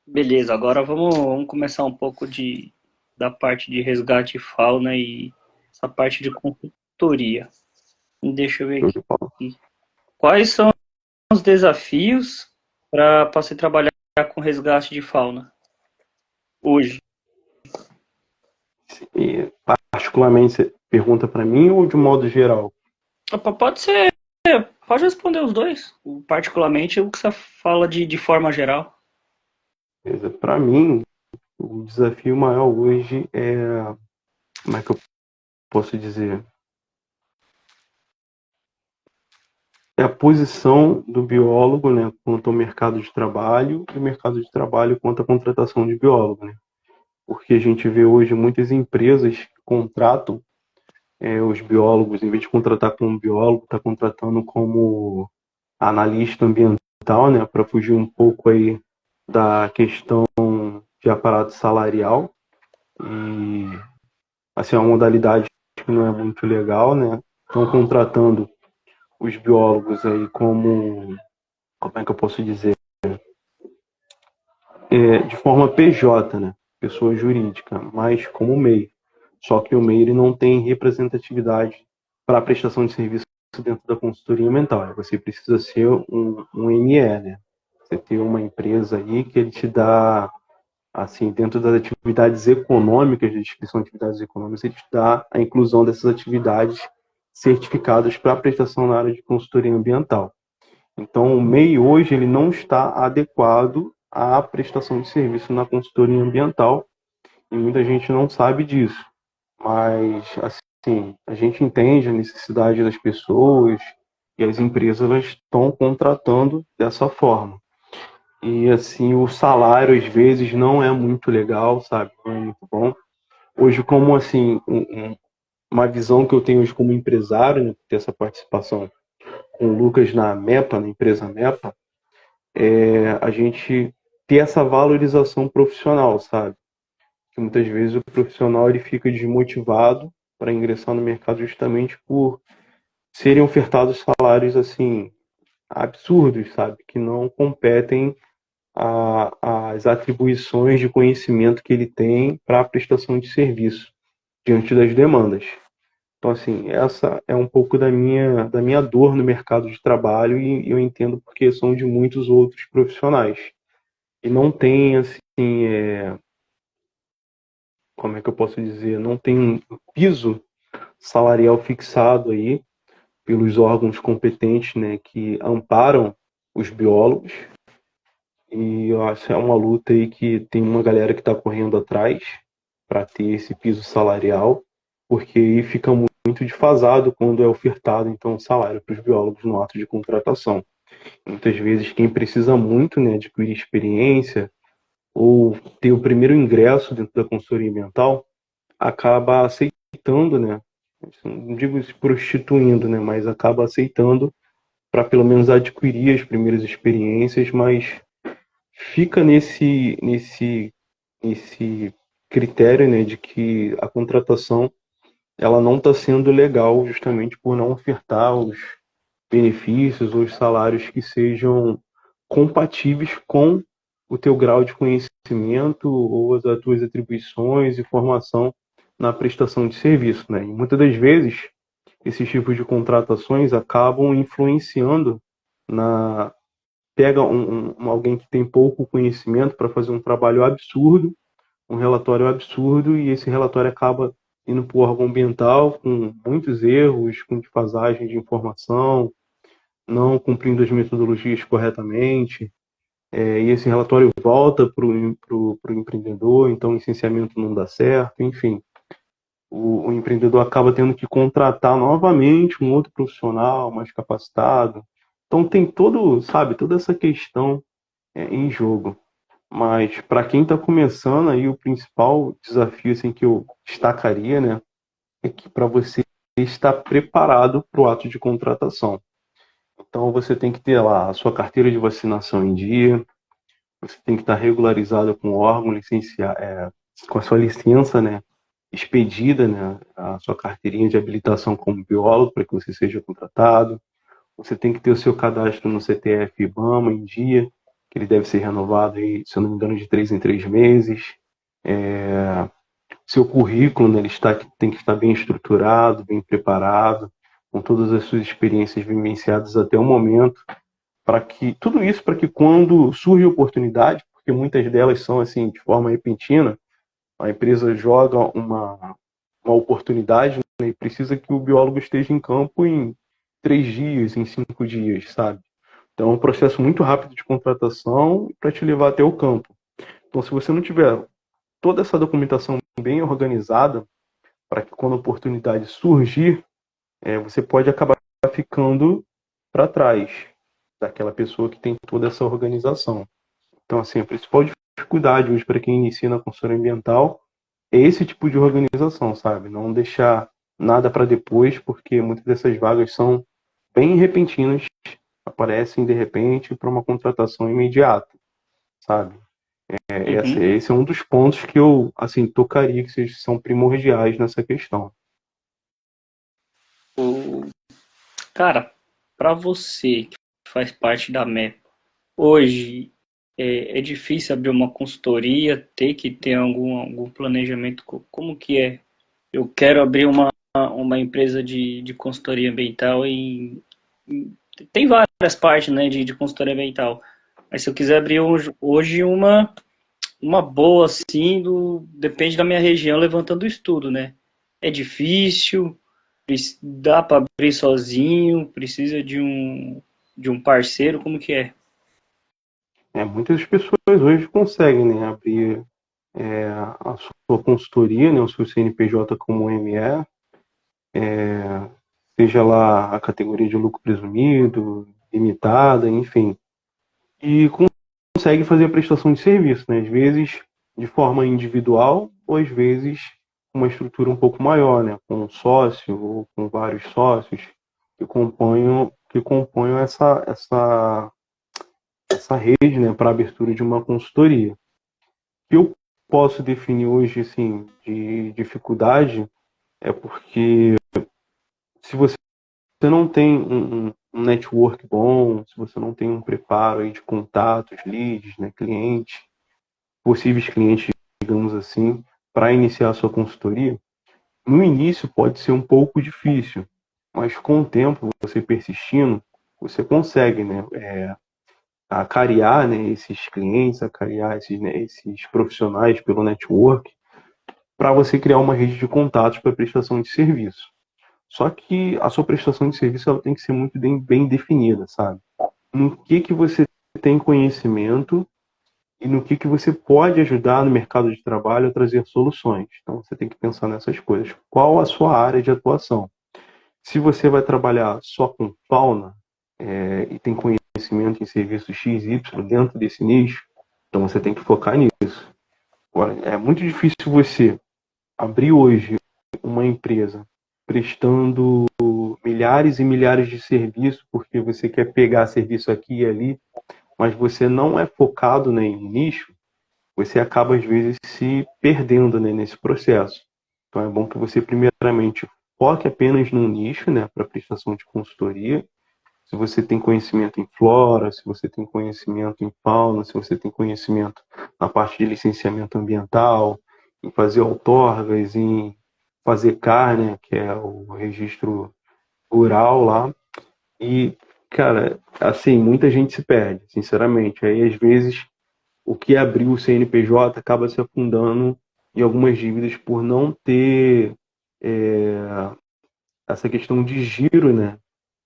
Beleza, agora vamos começar um pouco da parte de resgate de fauna e essa parte de consultoria. Deixa eu ver Show de bola. aqui. Quais são os desafios para se trabalhar com resgate de fauna hoje? E, particularmente, você pergunta para mim ou de modo geral? Opa, pode ser, pode responder os dois. Particularmente o que você fala de forma geral. Para mim, o desafio maior hoje é, como é que eu posso dizer? É a posição do biólogo, né, quanto ao mercado de trabalho e o mercado de trabalho quanto à contratação de biólogo, né? Porque a gente vê hoje muitas empresas que contratam os biólogos, em vez de contratar como biólogo, está contratando como analista ambiental, né, para fugir um pouco aí da questão de aparato salarial. E assim, é uma modalidade que não é muito legal, né? Estão contratando os biólogos aí como é que eu posso dizer? De forma PJ, né? Pessoa jurídica, mas como MEI. Só que o MEI ele não tem representatividade para a prestação de serviço dentro da consultoria ambiental. Você precisa ser um NE, né? Você tem uma empresa aí que ele te dá, assim, dentro das atividades econômicas, de descrição de atividades econômicas, ele te dá a inclusão dessas atividades certificadas para prestação na área de consultoria ambiental. Então, o MEI hoje ele não está adequado à prestação de serviço na consultoria ambiental e muita gente não sabe disso. Mas, assim, a gente entende a necessidade das pessoas e as empresas elas estão contratando dessa forma. E, assim, o salário às vezes não é muito legal, sabe? Não é muito bom. Hoje, como, assim, uma visão que eu tenho hoje como empresário, né, ter essa participação com o Lucas na MEPA, na empresa MEPA, a gente ter essa valorização profissional, sabe? Que muitas vezes o profissional ele fica desmotivado para ingressar no mercado justamente por serem ofertados salários assim absurdos, sabe? Que não competem às atribuições de conhecimento que ele tem para a prestação de serviço diante das demandas. Então, assim, essa é um pouco da minha dor no mercado de trabalho e eu entendo porque são de muitos outros profissionais. E não tem, assim, como é que eu posso dizer, não tem um piso salarial fixado aí pelos órgãos competentes, né, que amparam os biólogos. E eu acho que é uma luta aí que tem uma galera que está correndo atrás para ter esse piso salarial, porque aí fica muito desfasado quando é ofertado então o salário para os biólogos no ato de contratação. Muitas vezes quem precisa muito, né, adquirir experiência ou ter o primeiro ingresso dentro da consultoria ambiental, acaba aceitando, né? Não digo se prostituindo, né? Mas acaba aceitando para pelo menos adquirir as primeiras experiências, mas fica nesse critério, né, de que a contratação ela não está sendo legal justamente por não ofertar os benefícios ou os salários que sejam compatíveis com o teu grau de conhecimento ou as tuas atribuições e formação na prestação de serviço, né? E muitas das vezes esses tipos de contratações acabam influenciando na, pega alguém que tem pouco conhecimento para fazer um trabalho absurdo, um relatório absurdo, e esse relatório acaba indo para o órgão ambiental com muitos erros, com defasagem de informação, não cumprindo as metodologias corretamente, e esse relatório volta para o empreendedor, então o licenciamento não dá certo, enfim. O empreendedor acaba tendo que contratar novamente um outro profissional mais capacitado. Então tem toda essa questão em jogo. Mas para quem está começando aí, o principal desafio assim, que eu destacaria, né, é que para você estar preparado para o ato de contratação. Então você tem que ter lá a sua carteira de vacinação em dia, você tem que estar regularizado com o órgão com a sua licença, né, expedida, né, a sua carteirinha de habilitação como biólogo para que você seja contratado. Você tem que ter o seu cadastro no CTF e IBAMA em dia, que ele deve ser renovado aí, se eu não me engano, de 3 em 3 meses. Seu currículo, né, tem que estar bem estruturado, bem preparado, com todas as suas experiências vivenciadas até o momento, para que quando surge a oportunidade, porque muitas delas são assim de forma repentina, a empresa joga uma oportunidade, né, e precisa que o biólogo esteja em campo em 3 dias, em 5 dias, sabe? Então é um processo muito rápido de contratação para te levar até o campo. Então, se você não tiver toda essa documentação bem organizada, para que quando a oportunidade surgir, você pode acabar ficando para trás daquela pessoa que tem toda essa organização. Então, assim, a principal dificuldade hoje para quem inicia na consultoria ambiental é esse tipo de organização, sabe? Não deixar nada para depois, porque muitas dessas vagas são bem repentinas, aparecem de repente para uma contratação imediata, sabe? Uhum. Esse é um dos pontos que eu, assim, tocaria que são primordiais nessa questão. O, cara, para você que faz parte da MEP, hoje é difícil abrir uma consultoria, ter que ter algum planejamento. Como que é? Eu quero abrir uma empresa de consultoria ambiental tem várias partes, né, de consultoria ambiental. Mas se eu quiser abrir hoje uma boa, assim, depende da minha região, levantando o estudo, né? É difícil, dá para abrir sozinho, precisa de um parceiro, como que é? Muitas pessoas hoje conseguem, né, abrir a sua consultoria, né, o seu CNPJ como ME, seja lá a categoria de lucro presumido, limitada, enfim, e consegue fazer a prestação de serviço, né, às vezes de forma individual ou às vezes uma estrutura um pouco maior, né, com um sócio ou com vários sócios que compõem essa rede, né, para a abertura de uma consultoria. O que eu posso definir hoje, assim, de dificuldade é porque se você não tem um network bom, se você não tem um preparo aí de contatos, leads, né, clientes, possíveis clientes, digamos assim, para iniciar a sua consultoria, no início pode ser um pouco difícil, mas com o tempo, você persistindo, você consegue, né, cariar, né, esses clientes, cariar esses profissionais pelo network, para você criar uma rede de contatos para prestação de serviço. Só que a sua prestação de serviço ela tem que ser muito bem definida, sabe? No que você tem conhecimento e no que você pode ajudar no mercado de trabalho a trazer soluções. Então você tem que pensar nessas coisas. Qual a sua área de atuação? Se você vai trabalhar só com fauna e tem conhecimento em serviços XY dentro desse nicho, então você tem que focar nisso. Agora, é muito difícil você abrir hoje uma empresa prestando milhares e milhares de serviços, porque você quer pegar serviço aqui e ali, mas você não é focado, né, em nicho, você acaba às vezes se perdendo, né, nesse processo. Então é bom que você primeiramente foque apenas num nicho, né, para prestação de consultoria. Se você tem conhecimento em flora, se você tem conhecimento em fauna, se você tem conhecimento na parte de licenciamento ambiental, em fazer outorgas, em fazer CAR, né, que é o registro rural lá, e Cara, assim, muita gente se perde, sinceramente. Aí, às vezes, o que abriu o CNPJ acaba se afundando em algumas dívidas por não ter essa questão de giro, né?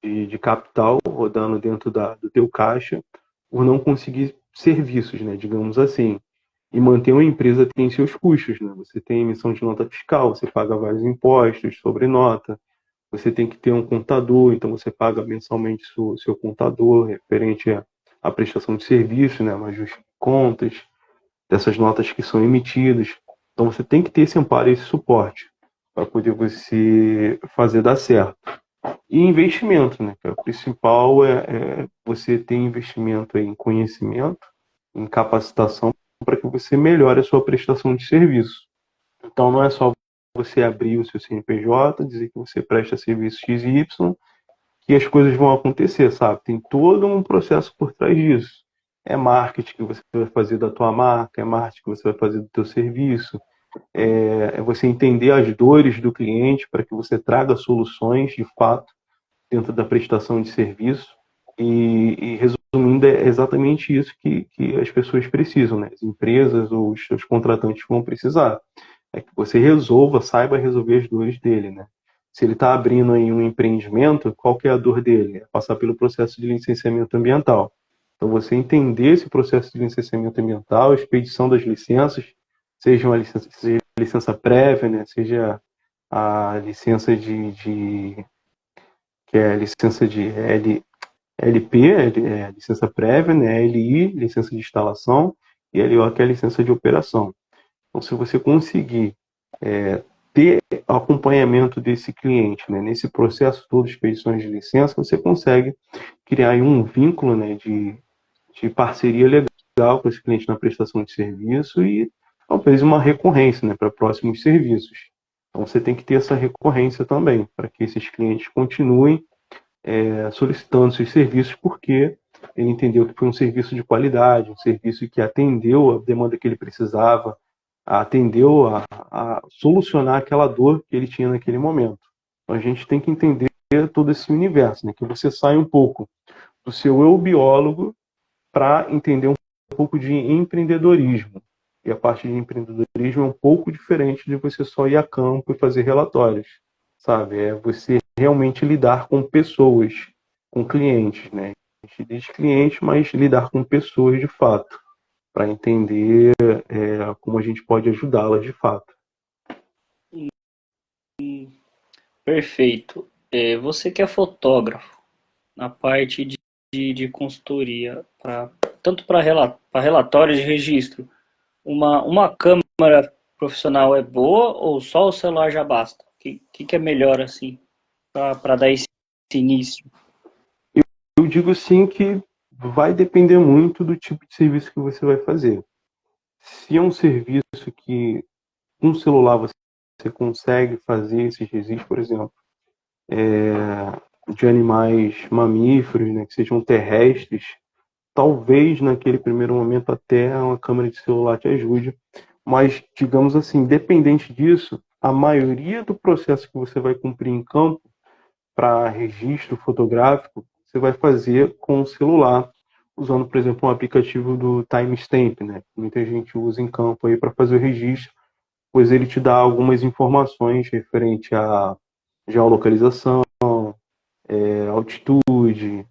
De capital rodando dentro do teu caixa, por não conseguir serviços, né? Digamos assim. E manter uma empresa tem seus custos, né? Você tem emissão de nota fiscal, você paga vários impostos sobre nota, você tem que ter um contador, então você paga mensalmente seu contador referente à prestação de serviço, né? Um ajuste de contas, dessas notas que são emitidas. Então você tem que ter esse amparo e esse suporte para poder você fazer dar certo. E investimento, né? O principal é você ter investimento em conhecimento, em capacitação, para que você melhore a sua prestação de serviço. Então não é só você abrir o seu CNPJ, dizer que você presta serviço X e Y, que as coisas vão acontecer, sabe? Tem todo um processo por trás disso. É marketing que você vai fazer da tua marca, é marketing que você vai fazer do teu serviço, é você entender as dores do cliente para que você traga soluções de fato dentro da prestação de serviço. E resumindo, é exatamente isso que as pessoas precisam, né? As empresas ou os seus contratantes vão precisar. É que você resolva, saiba resolver as dores dele, né? Se ele está abrindo aí um empreendimento, qual que é a dor dele? É passar pelo processo de licenciamento ambiental. Então, você entender esse processo de licenciamento ambiental, a expedição das licenças, seja a licença prévia, né? Seja a licença que é a licença de LP, licença prévia, né? LI, licença de instalação, e LO, que é a licença de operação. Então, se você conseguir ter acompanhamento desse cliente, né, nesse processo todo de expedições de licença, você consegue criar aí um vínculo, né, de parceria legal com esse cliente na prestação de serviço e talvez uma recorrência, né, para próximos serviços. Então você tem que ter essa recorrência também, para que esses clientes continuem solicitando seus serviços, porque ele entendeu que foi um serviço de qualidade, um serviço que atendeu a demanda que ele precisava, atendeu a solucionar aquela dor que ele tinha naquele momento. Então a gente tem que entender todo esse universo, né? Que você sai um pouco do seu eu biólogo para entender um pouco de empreendedorismo. E a parte de empreendedorismo é um pouco diferente de você só ir a campo e fazer relatórios, sabe? É você realmente lidar com pessoas, com clientes, né? A gente diz cliente, mas lidar com pessoas de fato, para entender como a gente pode ajudá-las de fato. Perfeito. Você que é fotógrafo, na parte de consultoria, tanto para relatórios de registro, uma câmera profissional é boa ou só o celular já basta? O que é melhor assim para dar esse início? Eu digo sim que vai depender muito do tipo de serviço que você vai fazer. Se é um serviço que com um celular você consegue fazer esses registros, por exemplo, de animais mamíferos, né, que sejam terrestres, talvez naquele primeiro momento até uma câmera de celular te ajude, mas digamos assim, independente disso, a maioria do processo que você vai cumprir em campo para registro fotográfico, você vai fazer com o celular, usando, por exemplo, um aplicativo do Timestamp, né? Muita gente usa em campo aí para fazer o registro, pois ele te dá algumas informações referente à geolocalização, altitude,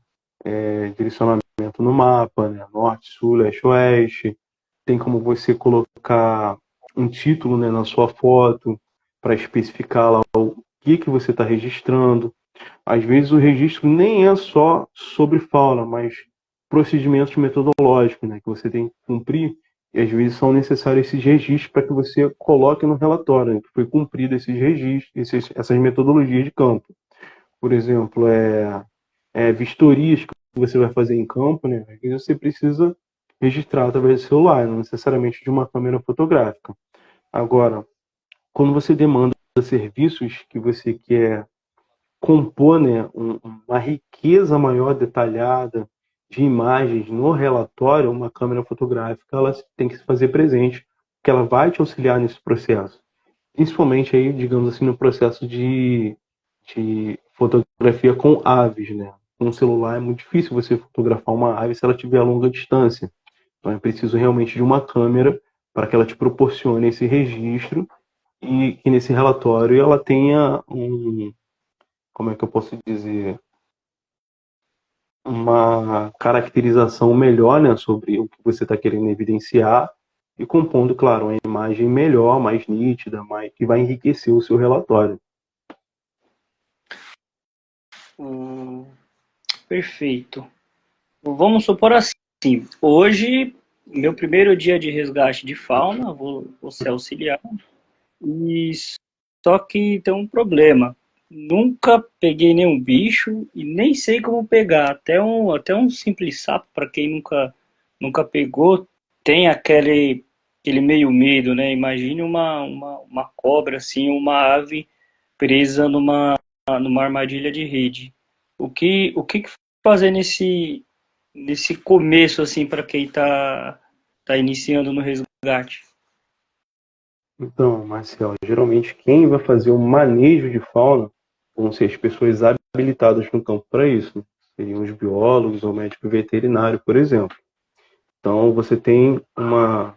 direcionamento no mapa, né? Norte, sul, leste, oeste. Tem como você colocar um título, né, na sua foto para especificar lá o que você está registrando. Às vezes o registro nem é só sobre fauna, mas procedimentos metodológicos, né, que você tem que cumprir, e às vezes são necessários esses registros para que você coloque no relatório, né, que foi cumprido esses registros, essas metodologias de campo. Por exemplo, vistorias que você vai fazer em campo, né, às vezes você precisa registrar através do celular, não necessariamente de uma câmera fotográfica. Agora, quando você demanda serviços que você quer compor, né, uma riqueza maior detalhada de imagens no relatório, uma câmera fotográfica, ela tem que se fazer presente, porque ela vai te auxiliar nesse processo. Principalmente aí, digamos assim, no processo de fotografia com aves, né? com o celular é muito difícil você fotografar uma ave se ela estiver a longa distância. Então é preciso realmente de uma câmera para que ela te proporcione esse registro e que nesse relatório ela tenha como é que eu posso dizer, uma caracterização melhor, né, sobre o que você está querendo evidenciar e compondo, claro, uma imagem melhor, mais nítida, que vai enriquecer o seu relatório. Perfeito. Vamos supor assim, hoje, meu primeiro dia de resgate de fauna, vou ser auxiliar, e só que tem um problema. Nunca peguei nenhum bicho e nem sei como pegar. Até um simples sapo, para quem nunca pegou, tem aquele meio medo, né? Imagine uma cobra, assim, uma ave presa numa armadilha de rede. O que fazer nesse começo, assim, para quem tá iniciando no resgate? Então, Marcelo, geralmente quem vai fazer o manejo de fauna vão ser as pessoas habilitadas no campo para isso. Seriam os biólogos ou médico veterinário, por exemplo. Então, você tem uma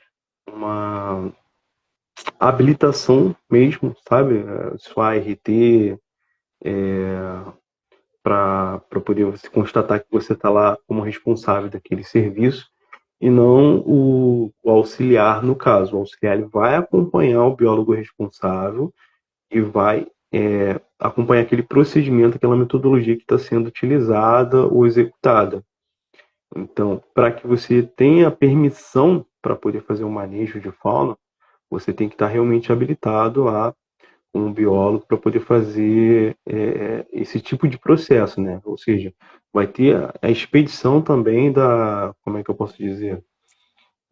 habilitação mesmo, sabe? Sua ART, para poder você constatar que você está lá como responsável daquele serviço e não o auxiliar no caso. O auxiliar ele vai acompanhar o biólogo responsável e vai acompanhar aquele procedimento, aquela metodologia que está sendo utilizada ou executada. Então, para que você tenha permissão para poder fazer o manejo de fauna, você tem que estar realmente habilitado a um biólogo para poder fazer esse tipo de processo, né? Ou seja, vai ter a expedição também como é que eu posso dizer?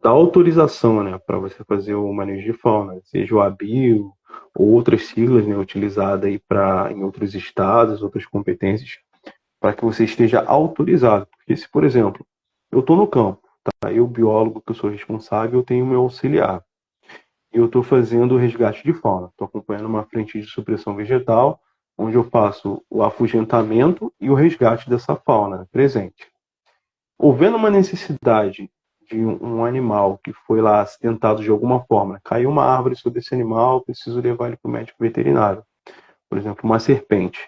Da autorização, né, para você fazer o manejo de fauna, seja o ABIO ou outras siglas, né, utilizadas aí em outros estados, outras competências, para que você esteja autorizado. Porque se, por exemplo, eu estou no campo, tá? Eu, biólogo que eu sou responsável, eu tenho meu auxiliar. Eu estou fazendo o resgate de fauna. Estou acompanhando uma frente de supressão vegetal, onde eu faço o afugentamento e o resgate dessa fauna presente. Havendo uma necessidade de um animal que foi lá acidentado de alguma forma, caiu uma árvore sobre esse animal, preciso levar ele para o médico veterinário. Por exemplo, uma serpente.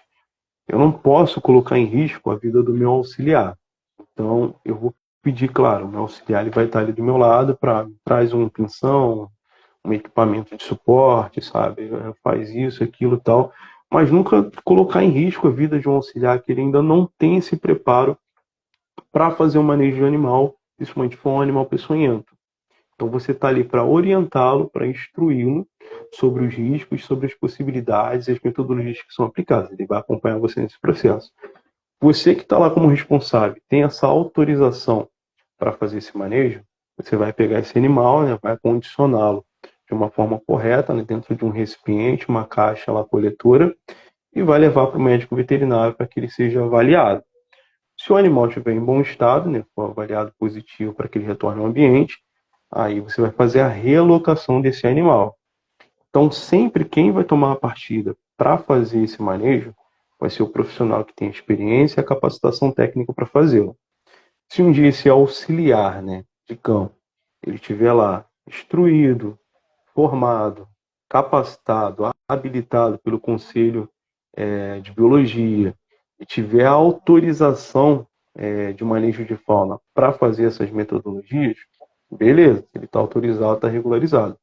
Eu não posso colocar em risco a vida do meu auxiliar. Então, eu vou pedir, claro, o meu auxiliar ele vai estar ali do meu lado para traz uma pinção, um equipamento de suporte, sabe? Faz isso, aquilo, tal. Mas nunca colocar em risco a vida de um auxiliar que ele ainda não tem esse preparo para fazer o manejo de animal, principalmente se for um animal peçonhento. Então você está ali para orientá-lo, para instruí-lo sobre os riscos, sobre as possibilidades e as metodologias que são aplicadas. Ele vai acompanhar você nesse processo. Você que está lá como responsável, tem essa autorização para fazer esse manejo, você vai pegar esse animal, né, vai condicioná-lo de uma forma correta, né, dentro de um recipiente, uma caixa lá coletora, e vai levar para o médico veterinário para que ele seja avaliado. Se o animal estiver em bom estado, né, for avaliado positivo para que ele retorne ao ambiente, aí você vai fazer a realocação desse animal. Então, sempre quem vai tomar a partida para fazer esse manejo vai ser o profissional que tem experiência e a capacitação técnica para fazê-lo. Se um dia esse auxiliar, né, de campo, ele estiver lá instruído, formado, capacitado, habilitado pelo Conselho de Biologia e tiver a autorização de manejo de fauna para fazer essas metodologias, beleza, ele está autorizado, está regularizado.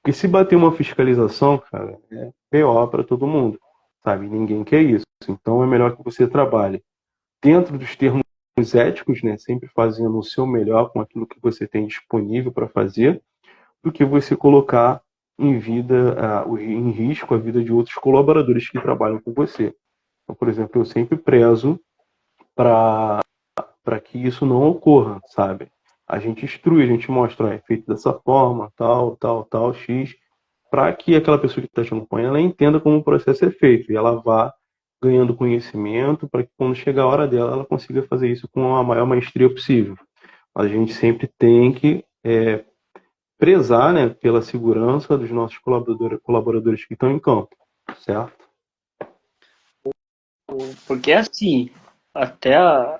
Porque se bater uma fiscalização, cara, é BO para todo mundo, sabe? Ninguém quer isso. Então é melhor que você trabalhe dentro dos termos éticos, né? Sempre fazendo o seu melhor com aquilo que você tem disponível para fazer, do que você colocar em risco a vida de outros colaboradores que trabalham com você. Então, por exemplo, eu sempre prezo para que isso não ocorra, sabe? A gente instrui, a gente mostra, ó, é feito dessa forma, tal, tal, tal, X, para que aquela pessoa que está te acompanhando, ela entenda como o processo é feito e ela vá ganhando conhecimento para que quando chegar a hora dela, ela consiga fazer isso com a maior maestria possível. A gente sempre tem que prezar, né, pela segurança dos nossos colaboradores que estão em campo, certo? Porque assim, até a,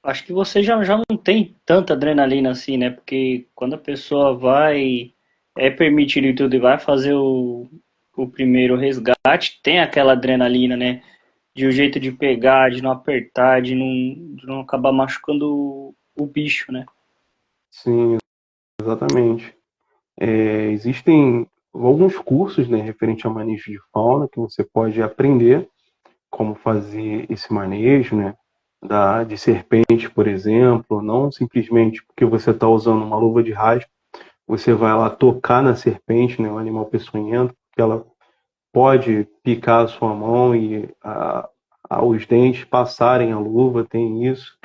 acho que você já não tem tanta adrenalina assim, né? Porque quando a pessoa vai, é permitido e tudo, e vai fazer o primeiro resgate, tem aquela adrenalina, né? De o jeito de pegar, de não apertar, de não acabar machucando o bicho, né? Sim, exatamente. Existem alguns cursos, né, referente a manejo de fauna que você pode aprender como fazer esse manejo, né, de serpente, por exemplo, não simplesmente porque você está usando uma luva de raspa, você vai lá tocar na serpente, né, um animal peçonhento, porque ela pode picar a sua mão e os dentes passarem a luva, tem isso.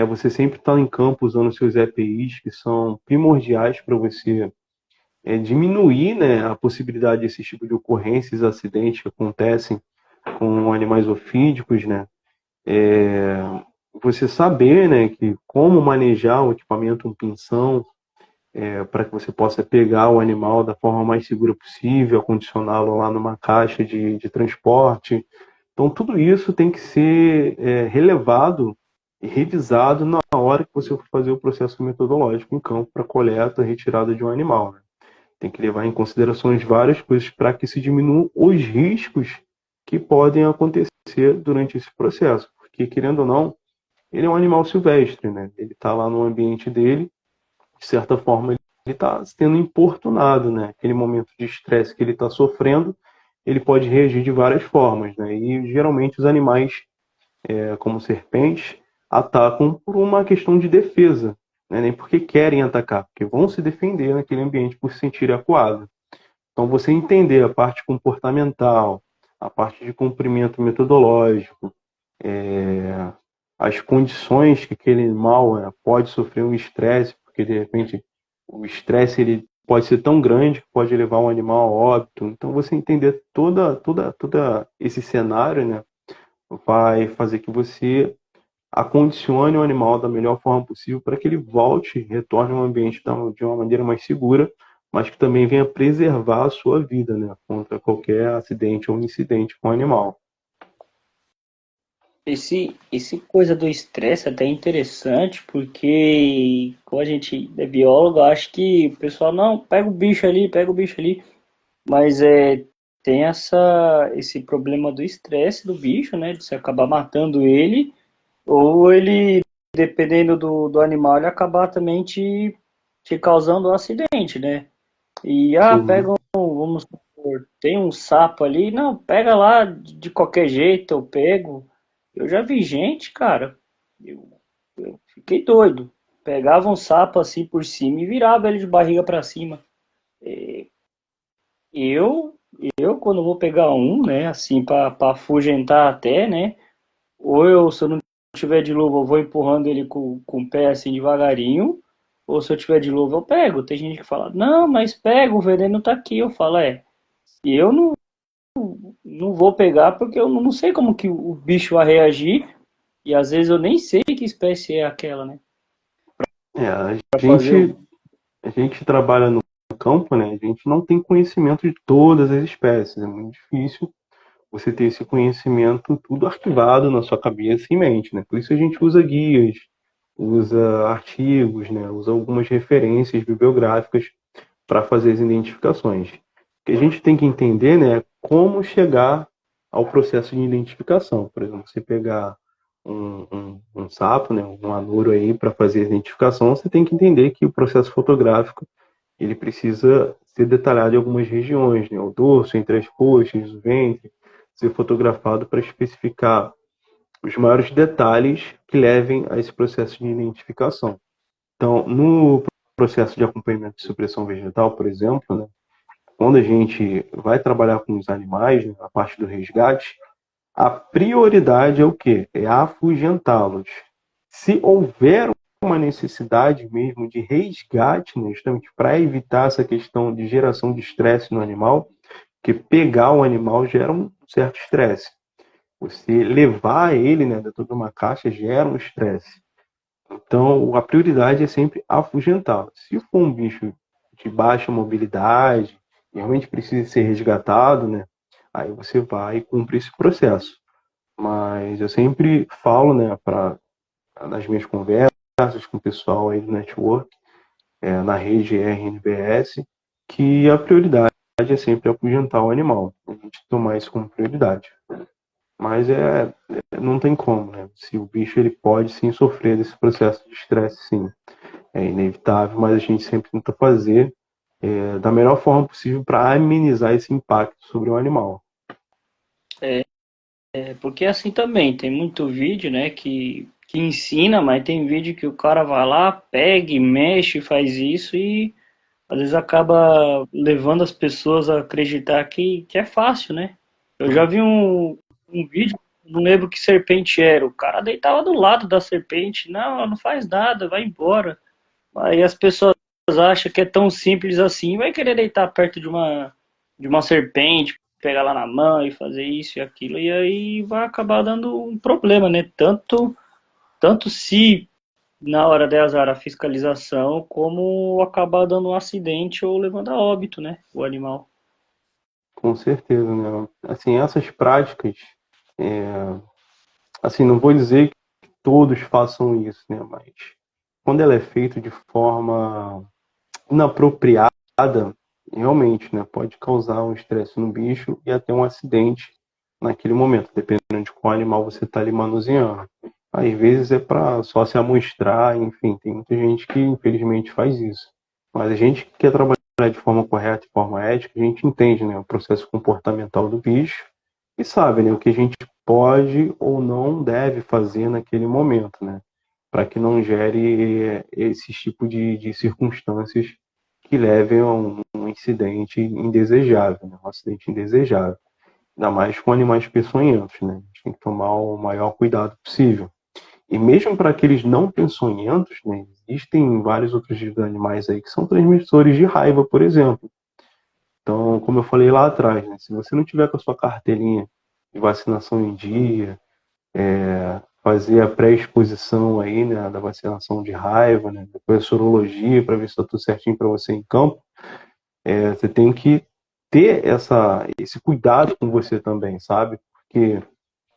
Você sempre está em campo usando seus EPIs, que são primordiais para você diminuir, né, a possibilidade desse tipo de ocorrências, acidentes que acontecem com animais ofídicos, né? É, Você saber, né, que como manejar o equipamento, um pinção, para que você possa pegar o animal da forma mais segura possível, acondicioná-lo lá numa caixa de transporte. Então, tudo isso tem que ser relevado e revisado na hora que você for fazer o processo metodológico em campo para coleta e retirada de um animal, né? Tem que levar em considerações várias coisas para que se diminuam os riscos que podem acontecer durante esse processo. Porque, querendo ou não, ele é um animal silvestre, né? Ele está lá no ambiente dele, de certa forma, ele está sendo importunado, né? Aquele momento de estresse que ele está sofrendo, ele pode reagir de várias formas, né? E geralmente os animais, como serpentes, atacam por uma questão de defesa, né? Nem porque querem atacar, porque vão se defender naquele ambiente por se sentirem acuados. Então, você entender a parte comportamental, a parte de cumprimento metodológico, é, as condições que aquele animal pode sofrer um estresse, porque de repente o estresse ele pode ser tão grande que pode levar um animal a óbito. Então, você entender toda esse cenário, né, vai fazer que você acondicione o animal da melhor forma possível para que ele volte, retorne ao ambiente de uma maneira mais segura, mas que também venha preservar a sua vida, né, contra qualquer acidente ou incidente com o animal. Esse coisa do estresse é até interessante, porque como a gente é biólogo, acho que o pessoal, não, pega o bicho ali, pega o bicho ali, mas tem esse problema do estresse do bicho, né, de você acabar matando ele, ou ele, dependendo do animal, ele acabar também te causando um acidente, né? E, Sim, pega vamos supor, tem um sapo ali, não, pega lá de qualquer jeito, eu pego. Eu já vi gente, cara, eu fiquei doido. Pegava um sapo assim por cima e virava ele de barriga para cima. Eu, eu quando vou pegar um, né, assim, para afugentar até, né, ou eu, se eu não tiver de luva, eu vou empurrando ele com o pé assim devagarinho, ou se eu tiver de luva, eu pego. Tem gente que fala, não, mas pega, o veneno tá aqui. Eu falo, e eu não vou pegar porque eu não sei como que o bicho vai reagir, e às vezes eu nem sei que espécie é aquela, né? a Pra fazer gente, a gente trabalha no campo, né? A gente não tem conhecimento de todas as espécies. É muito difícil você ter esse conhecimento tudo arquivado na sua cabeça e mente, né? Por isso a gente usa guias, usa artigos, né? Usa algumas referências bibliográficas para fazer as identificações. O que a gente tem que entender, né, é como chegar ao processo de identificação. Por exemplo, você pegar um sapo, né, um anuro aí para fazer a identificação, você tem que entender que o processo fotográfico ele precisa ser detalhado em algumas regiões, né, o dorso, entre as coxas, o ventre, ser fotografado para especificar os maiores detalhes que levem a esse processo de identificação. Então, no processo de acompanhamento de supressão vegetal, por exemplo, né, quando a gente vai trabalhar com os animais, né, a parte do resgate, a prioridade é o quê? É afugentá-los. Se houver uma necessidade mesmo de resgate, né, justamente para evitar essa questão de geração de estresse no animal, que pegar o animal gera um certo estresse. Você levar ele, né, dentro de uma caixa gera um estresse. Então, a prioridade é sempre afugentá-lo. Se for um bicho de baixa mobilidade, realmente precisa ser resgatado, né? Aí você vai e cumpre esse processo. Mas eu sempre falo, né, nas minhas conversas com o pessoal aí do network, na rede RNBS, que a prioridade é sempre afugentar o animal, a gente tomar isso como prioridade. Mas não tem como, né? Se o bicho ele pode sim sofrer desse processo de estresse, sim, é inevitável, mas a gente sempre tenta fazer da melhor forma possível para amenizar esse impacto sobre o animal. Porque assim também, tem muito vídeo, né, que ensina, mas tem vídeo que o cara vai lá, pega e mexe, faz isso e às vezes acaba levando as pessoas a acreditar que é fácil, né? Eu já vi um vídeo, não lembro que serpente era, o cara deitava do lado da serpente, não, não faz nada, vai embora. Aí as pessoas acham que é tão simples assim, vai querer deitar perto de uma serpente, pegar lá na mão e fazer isso e aquilo, e aí vai acabar dando um problema, né? Tanto se na hora de azar a fiscalização, como acabar dando um acidente ou levando a óbito, né? O animal. Com certeza, né? Assim, essas práticas, é, assim, não vou dizer que todos façam isso, né? Mas quando ela é feita de forma inapropriada, realmente, né? Pode causar um estresse no bicho e até um acidente naquele momento, dependendo de qual animal você está ali manuseando. Às vezes é para só se amostrar, enfim, tem muita gente que infelizmente faz isso. Mas a gente que quer trabalhar de forma correta, de forma ética, a gente entende, né, o processo comportamental do bicho e sabe, né, o que a gente pode ou não deve fazer naquele momento, né, para que não gere esse tipo de circunstâncias que levem a um incidente indesejável, né, um acidente indesejável. Ainda mais com animais peçonhentos, né? A gente tem que tomar o maior cuidado possível. E mesmo para aqueles não peçonhentos, né, existem vários outros tipos de animais aí que são transmissores de raiva, por exemplo. Então, como eu falei lá atrás, né, se você não tiver com a sua carteirinha de vacinação em dia, fazer a pré-exposição aí, né, da vacinação de raiva, né, depois a sorologia para ver se está tudo certinho para você em campo, você tem que ter esse cuidado com você também, sabe? Porque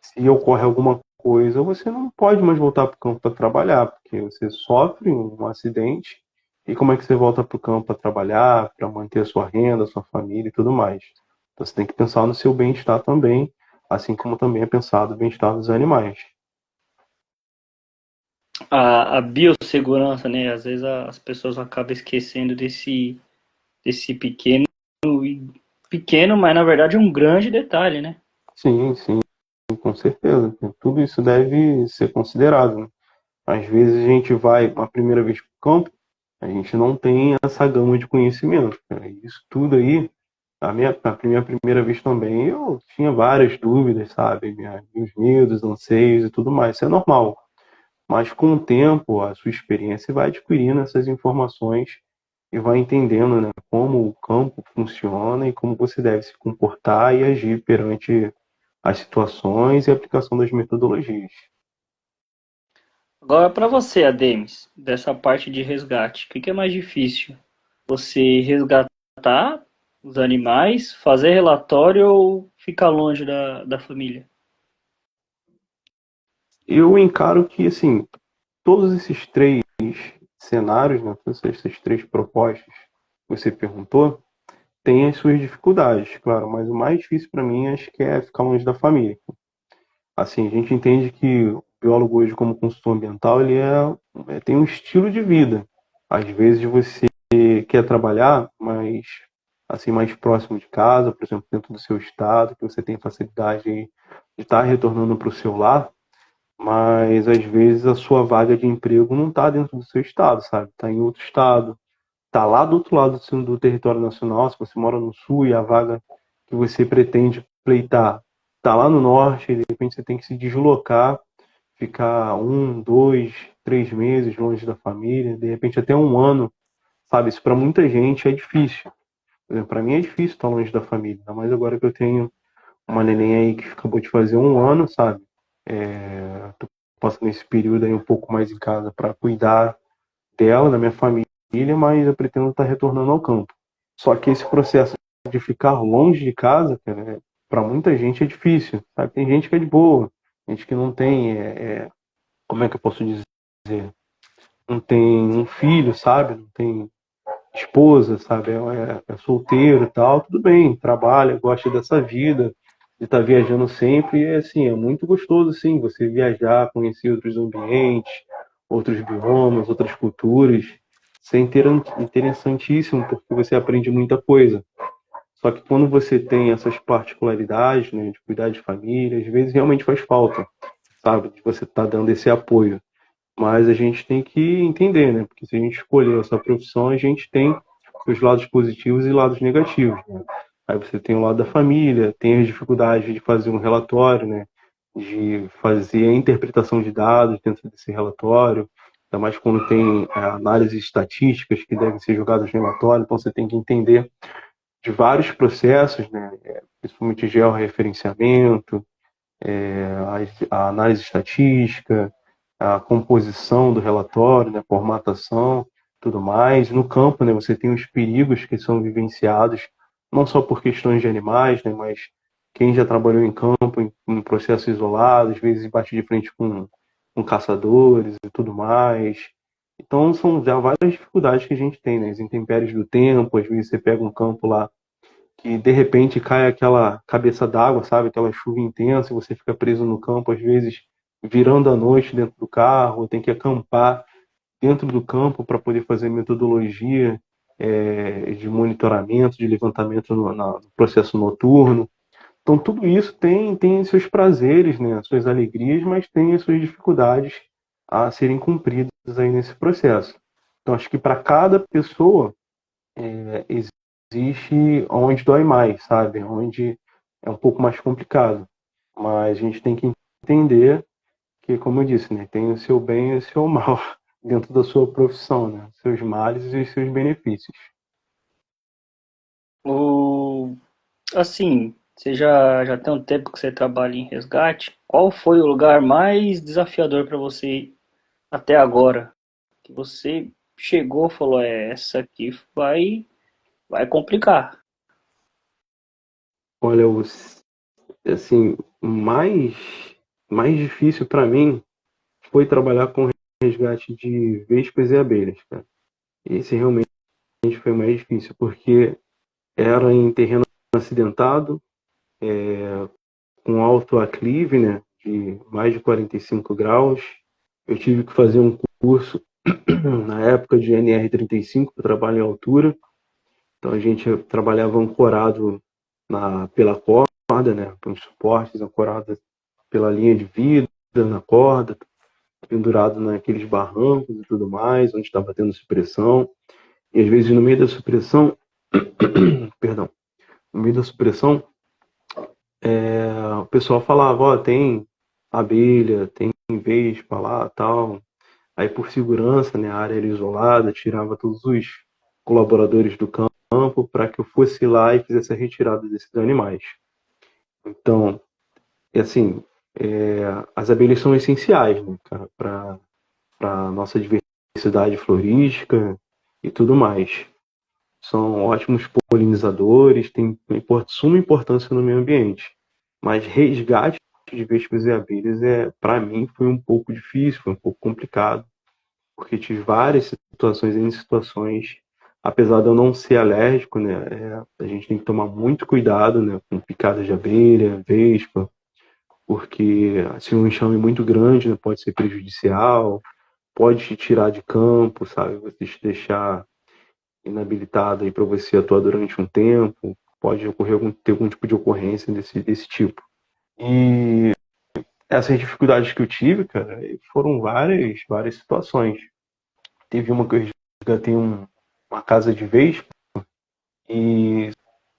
se ocorre alguma coisa, você não pode mais voltar para o campo para trabalhar, porque você sofre um acidente e como é que você volta para o campo para trabalhar, para manter a sua renda, a sua família e tudo mais. Então você tem que pensar no seu bem-estar também, assim como também é pensado o bem-estar dos animais. A biossegurança, né? Às vezes as pessoas acabam esquecendo desse pequeno, mas na verdade é um grande detalhe, né? Sim, sim, com certeza. Tudo isso deve ser considerado, né? Às vezes a gente vai uma primeira vez para o campo, a gente não tem essa gama de conhecimento, cara. Isso tudo aí, a minha primeira vez também, eu tinha várias dúvidas, sabe? Meus medos, anseios e tudo mais. Isso é normal. Mas com o tempo, a sua experiência vai adquirindo essas informações e vai entendendo, né, como o campo funciona e como você deve se comportar e agir perante as situações e a aplicação das metodologias. Agora, para você, Ademis, dessa parte de resgate, o que é mais difícil? Você resgatar os animais, fazer relatório ou ficar longe da família? Eu encaro que, assim, todos esses três cenários, né, todas essas três propostas que você perguntou, têm as suas dificuldades, claro, mas o mais difícil para mim acho que é ficar longe da família. Assim, a gente entende que o biólogo hoje, como consultor ambiental, ele tem um estilo de vida. Às vezes você quer trabalhar, mas assim mais próximo de casa, por exemplo, dentro do seu estado, que você tem facilidade de estar retornando para o seu lar, mas às vezes a sua vaga de emprego não está dentro do seu estado, sabe? Está em outro estado, está lá do outro lado do território nacional. Se você mora no sul e a vaga que você pretende pleitar está lá no norte, e de repente você tem que se deslocar, ficar 1, 2, 3 meses longe da família, de repente até um ano, sabe? Isso para muita gente é difícil. Para mim é difícil estar longe da família, ainda mais agora que eu tenho uma neném aí que acabou de fazer um ano, sabe? Tô passando esse período aí um pouco mais em casa para cuidar dela, da minha família, mas eu pretendo estar retornando ao campo. Só que esse processo de ficar longe de casa, cara, para muita gente é difícil, sabe? Tem gente que é de boa, gente que não tem, como é que eu posso dizer? Não tem um filho, sabe? Não tem esposa, sabe? É solteiro e tal, tudo bem, trabalha, gosta dessa vida, de estar viajando sempre, e assim, é muito gostoso, assim, você viajar, conhecer outros ambientes, outros biomas, outras culturas. Isso é interessantíssimo, porque você aprende muita coisa. Só que quando você tem essas particularidades, né, de cuidar de família, às vezes realmente faz falta, sabe? De você estar dando esse apoio. Mas a gente tem que entender, né? Porque se a gente escolher essa profissão, a gente tem os lados positivos e lados negativos, né? Aí você tem o lado da família, tem as dificuldades de fazer um relatório, né? De fazer a interpretação de dados dentro desse relatório, ainda mais quando tem análises estatísticas que devem ser jogadas no relatório, então você tem que entender de vários processos, né? Principalmente georreferenciamento, a análise estatística, a composição do relatório, né, formatação, tudo mais. No campo, né, você tem os perigos que são vivenciados, não só por questões de animais, né, mas quem já trabalhou em campo, em processo isolado, às vezes bate de frente com caçadores e tudo mais. Então, são já várias dificuldades que a gente tem, né? As intempéries do tempo, às vezes você pega um campo lá que de repente cai aquela cabeça d'água, sabe? Aquela chuva intensa e você fica preso no campo, às vezes virando a noite dentro do carro, tem que acampar dentro do campo para poder fazer metodologia de monitoramento, de levantamento no processo noturno. Então, tudo isso tem seus prazeres, né? Suas alegrias, mas tem as suas dificuldades a serem cumpridas aí nesse processo. Então, acho que para cada pessoa existe onde dói mais, sabe? Onde é um pouco mais complicado. Mas a gente tem que entender que, como eu disse, né, tem o seu bem e o seu mal dentro da sua profissão, né? Seus males e os seus benefícios. O, assim, você já tem um tempo que você trabalha em resgate. Qual foi o lugar mais desafiador para você até agora? Que você chegou e falou, essa aqui vai complicar. Olha, assim, mais difícil para mim foi trabalhar com resgate de vespas e abelhas, cara. Esse realmente foi mais difícil, porque era em terreno acidentado, com alto aclive, né, de mais de 45 graus. Eu tive que fazer um curso na época de NR35 para trabalho em altura. Então a gente trabalhava ancorado pela corda, né, com os suportes ancorados pela linha de vida, na corda, pendurado naqueles barrancos e tudo mais, onde estava tendo supressão. E às vezes no meio da supressão, perdão, no meio da supressão, o pessoal falava, ó, tem abelha, tem vespa lá, tal. Aí por segurança, né, a área era isolada, tirava todos os colaboradores do campo para que eu fosse lá e fizesse a retirada desses animais. Então, e assim, as abelhas são essenciais, né, para a nossa diversidade florística e tudo mais. São ótimos polinizadores, têm suma importância no meio ambiente. Mas resgate de vespas e abelhas, para mim, foi um pouco difícil, foi um pouco complicado, porque tive várias situações, em situações, apesar de eu não ser alérgico, né, a gente tem que tomar muito cuidado, né, com picadas de abelha, vespa, porque se um enxame muito grande, né, pode ser prejudicial, pode te tirar de campo, sabe, você te deixar inabilitado aí para você atuar durante um tempo, pode ter algum tipo de ocorrência desse tipo. E essas dificuldades que eu tive, cara, foram várias situações. Teve uma que eu resgatei uma casa de vez, e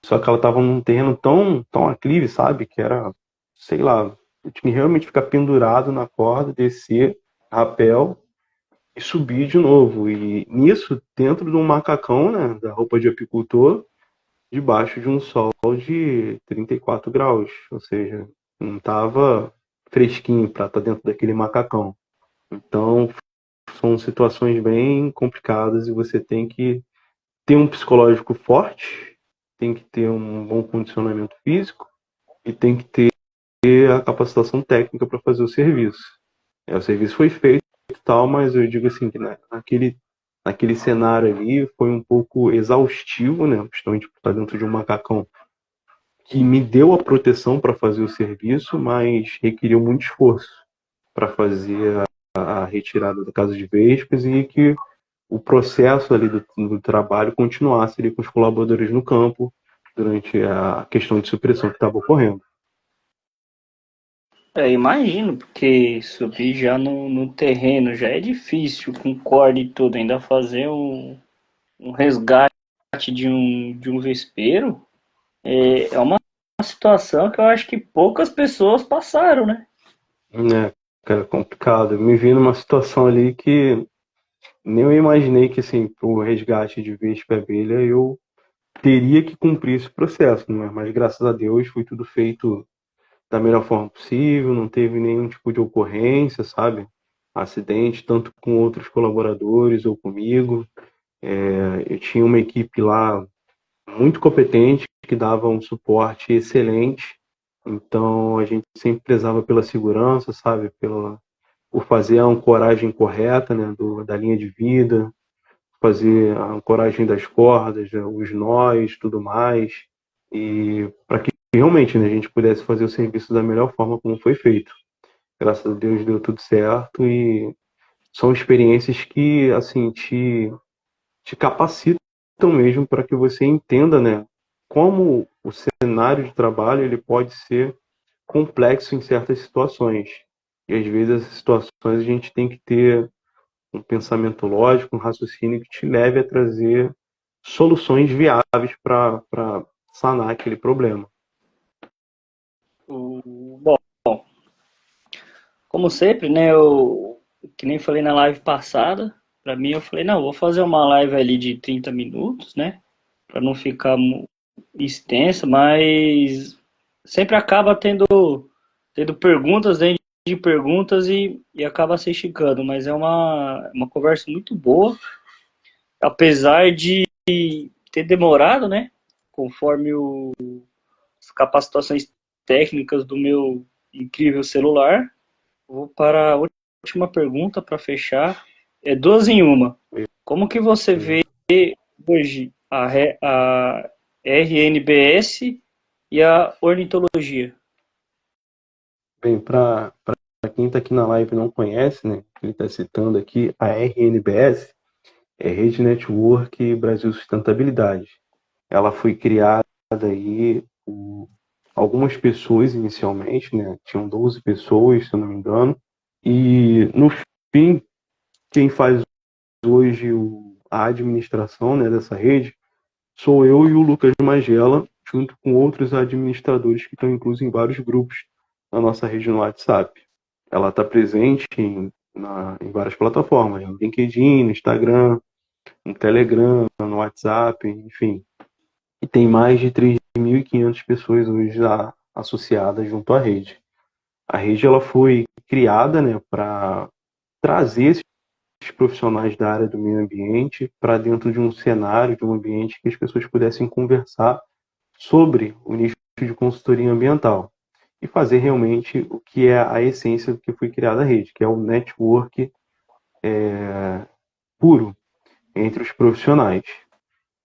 só que ela estava num terreno tão aclive, sabe? Que era, sei lá, eu tinha que realmente ficar pendurado na corda, descer, rapel e subir de novo. E nisso, dentro de um macacão, né, da roupa de apicultor, debaixo de um sol de 34 graus, ou seja, não estava fresquinho para estar dentro daquele macacão. Então, são situações bem complicadas e você tem que ter um psicológico forte, tem que ter um bom condicionamento físico e tem que ter a capacitação técnica para fazer o serviço. O serviço foi feito e tal, mas eu digo assim, que naquele cenário ali foi um pouco exaustivo, né? Principalmente por estar dentro de um macacão que me deu a proteção para fazer o serviço, mas requeriu muito esforço para fazer a retirada da casa de vespas e que o processo ali do trabalho continuasse ali com os colaboradores no campo durante a questão de supressão que estava ocorrendo. Imagino, porque subir já no terreno já é difícil, com corda e tudo, ainda fazer um resgate de um vespeiro é uma situação que eu acho que poucas pessoas passaram, né? Né, cara, complicado. Eu me vi numa situação ali que nem eu imaginei que, assim, o resgate de vespa e abelha eu teria que cumprir esse processo, né? Mas graças a Deus foi tudo feito da melhor forma possível, não teve nenhum tipo de ocorrência, sabe? Acidente, tanto com outros colaboradores ou comigo. Eu tinha uma equipe lá muito competente, que dava um suporte excelente. Então a gente sempre prezava pela segurança, sabe? Por fazer a ancoragem correta, né? Da linha de vida, fazer a ancoragem das cordas, né, os nós, tudo mais, e para que realmente, né, a gente pudesse fazer o serviço da melhor forma como foi feito. Graças a Deus deu tudo certo e são experiências que assim te capacitam mesmo para que você entenda, né, como o cenário de trabalho ele pode ser complexo em certas situações. E às vezes essas situações a gente tem que ter um pensamento lógico, um raciocínio que te leve a trazer soluções viáveis para sanar aquele problema. Bom, como sempre, né, eu que nem falei na live passada, para mim eu falei, não, vou fazer uma live ali de 30 minutos, né, para não ficar extensa, mas sempre acaba tendo perguntas dentro de perguntas e acaba se esticando, mas é uma conversa muito boa, apesar de ter demorado, né, conforme as capacitações técnicas do meu incrível celular. Vou para a última pergunta para fechar. É duas em uma. Como que você vê hoje a RNBS e a ornitologia? Bem, para quem está aqui na live e não conhece, né, ele está citando aqui a RNBS, é Rede Network Brasil Sustentabilidade. Ela foi criada aí por algumas pessoas inicialmente, né, tinham 12 pessoas, se eu não me engano, e no fim, quem faz hoje a administração, né, dessa rede sou eu e o Lucas Magela, junto com outros administradores que estão inclusos em vários grupos na nossa rede no WhatsApp. Ela está presente em várias plataformas, no LinkedIn, no Instagram, no Telegram, no WhatsApp, enfim. E tem mais de 3.500 pessoas hoje já associadas junto à rede. A rede ela foi criada, né, para trazer esses profissionais da área do meio ambiente para dentro de um cenário, de um ambiente que as pessoas pudessem conversar sobre o nicho de consultoria ambiental e fazer realmente o que é a essência do que foi criada a rede, que é o network puro entre os profissionais.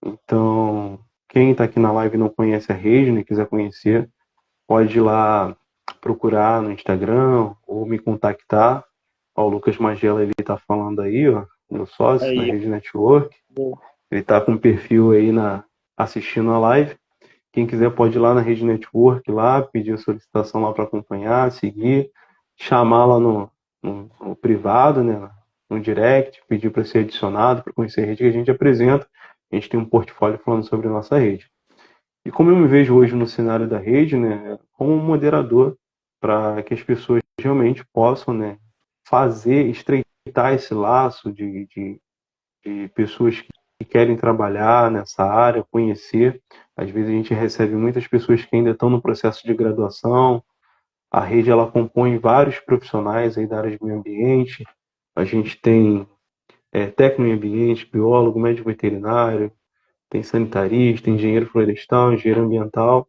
Então, quem está aqui na live e não conhece a rede, né, quiser conhecer, pode ir lá procurar no Instagram ou me contactar. Ó, o Lucas Magela ele está falando aí, ó, meu sócio na Aí, rede network. Ele está com um perfil aí assistindo a live. Quem quiser pode ir lá na Rede Network, lá, pedir a solicitação lá para acompanhar, seguir, chamar lá no privado, né, no direct, pedir para ser adicionado, para conhecer a rede que a gente apresenta. A gente tem um portfólio falando sobre a nossa rede. E como eu me vejo hoje no cenário da rede, né, como um moderador, para que as pessoas realmente possam, né, fazer, estreitar esse laço de pessoas que querem trabalhar nessa área, conhecer. Às vezes a gente recebe muitas pessoas que ainda estão no processo de graduação. A rede ela compõe vários profissionais aí da área de meio ambiente. A gente tem técnico em ambiente, biólogo, médico veterinário, tem sanitarista, engenheiro florestal, engenheiro ambiental.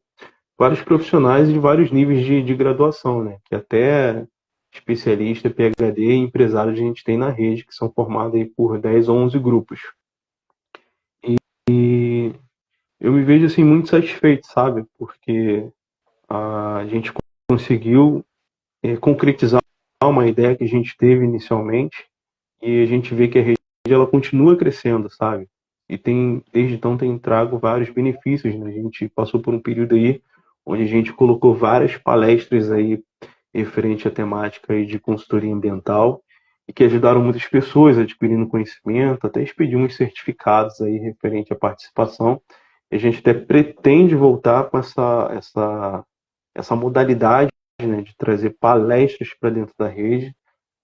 vários profissionais de vários níveis de graduação, né? Que até especialista, PhD e empresário a gente tem na rede, que são formados aí por 10 ou 11 grupos. E eu me vejo assim muito satisfeito, sabe? Porque a gente conseguiu concretizar uma ideia que a gente teve inicialmente e a gente vê que a rede ela continua crescendo, sabe? E tem desde então tem trago vários benefícios, né? A gente passou por um período aí onde a gente colocou várias palestras aí referente à temática aí de consultoria ambiental e que ajudaram muitas pessoas adquirindo conhecimento, até expedir uns certificados aí referente à participação. E a gente até pretende voltar com essa modalidade, né, de trazer palestras para dentro da rede,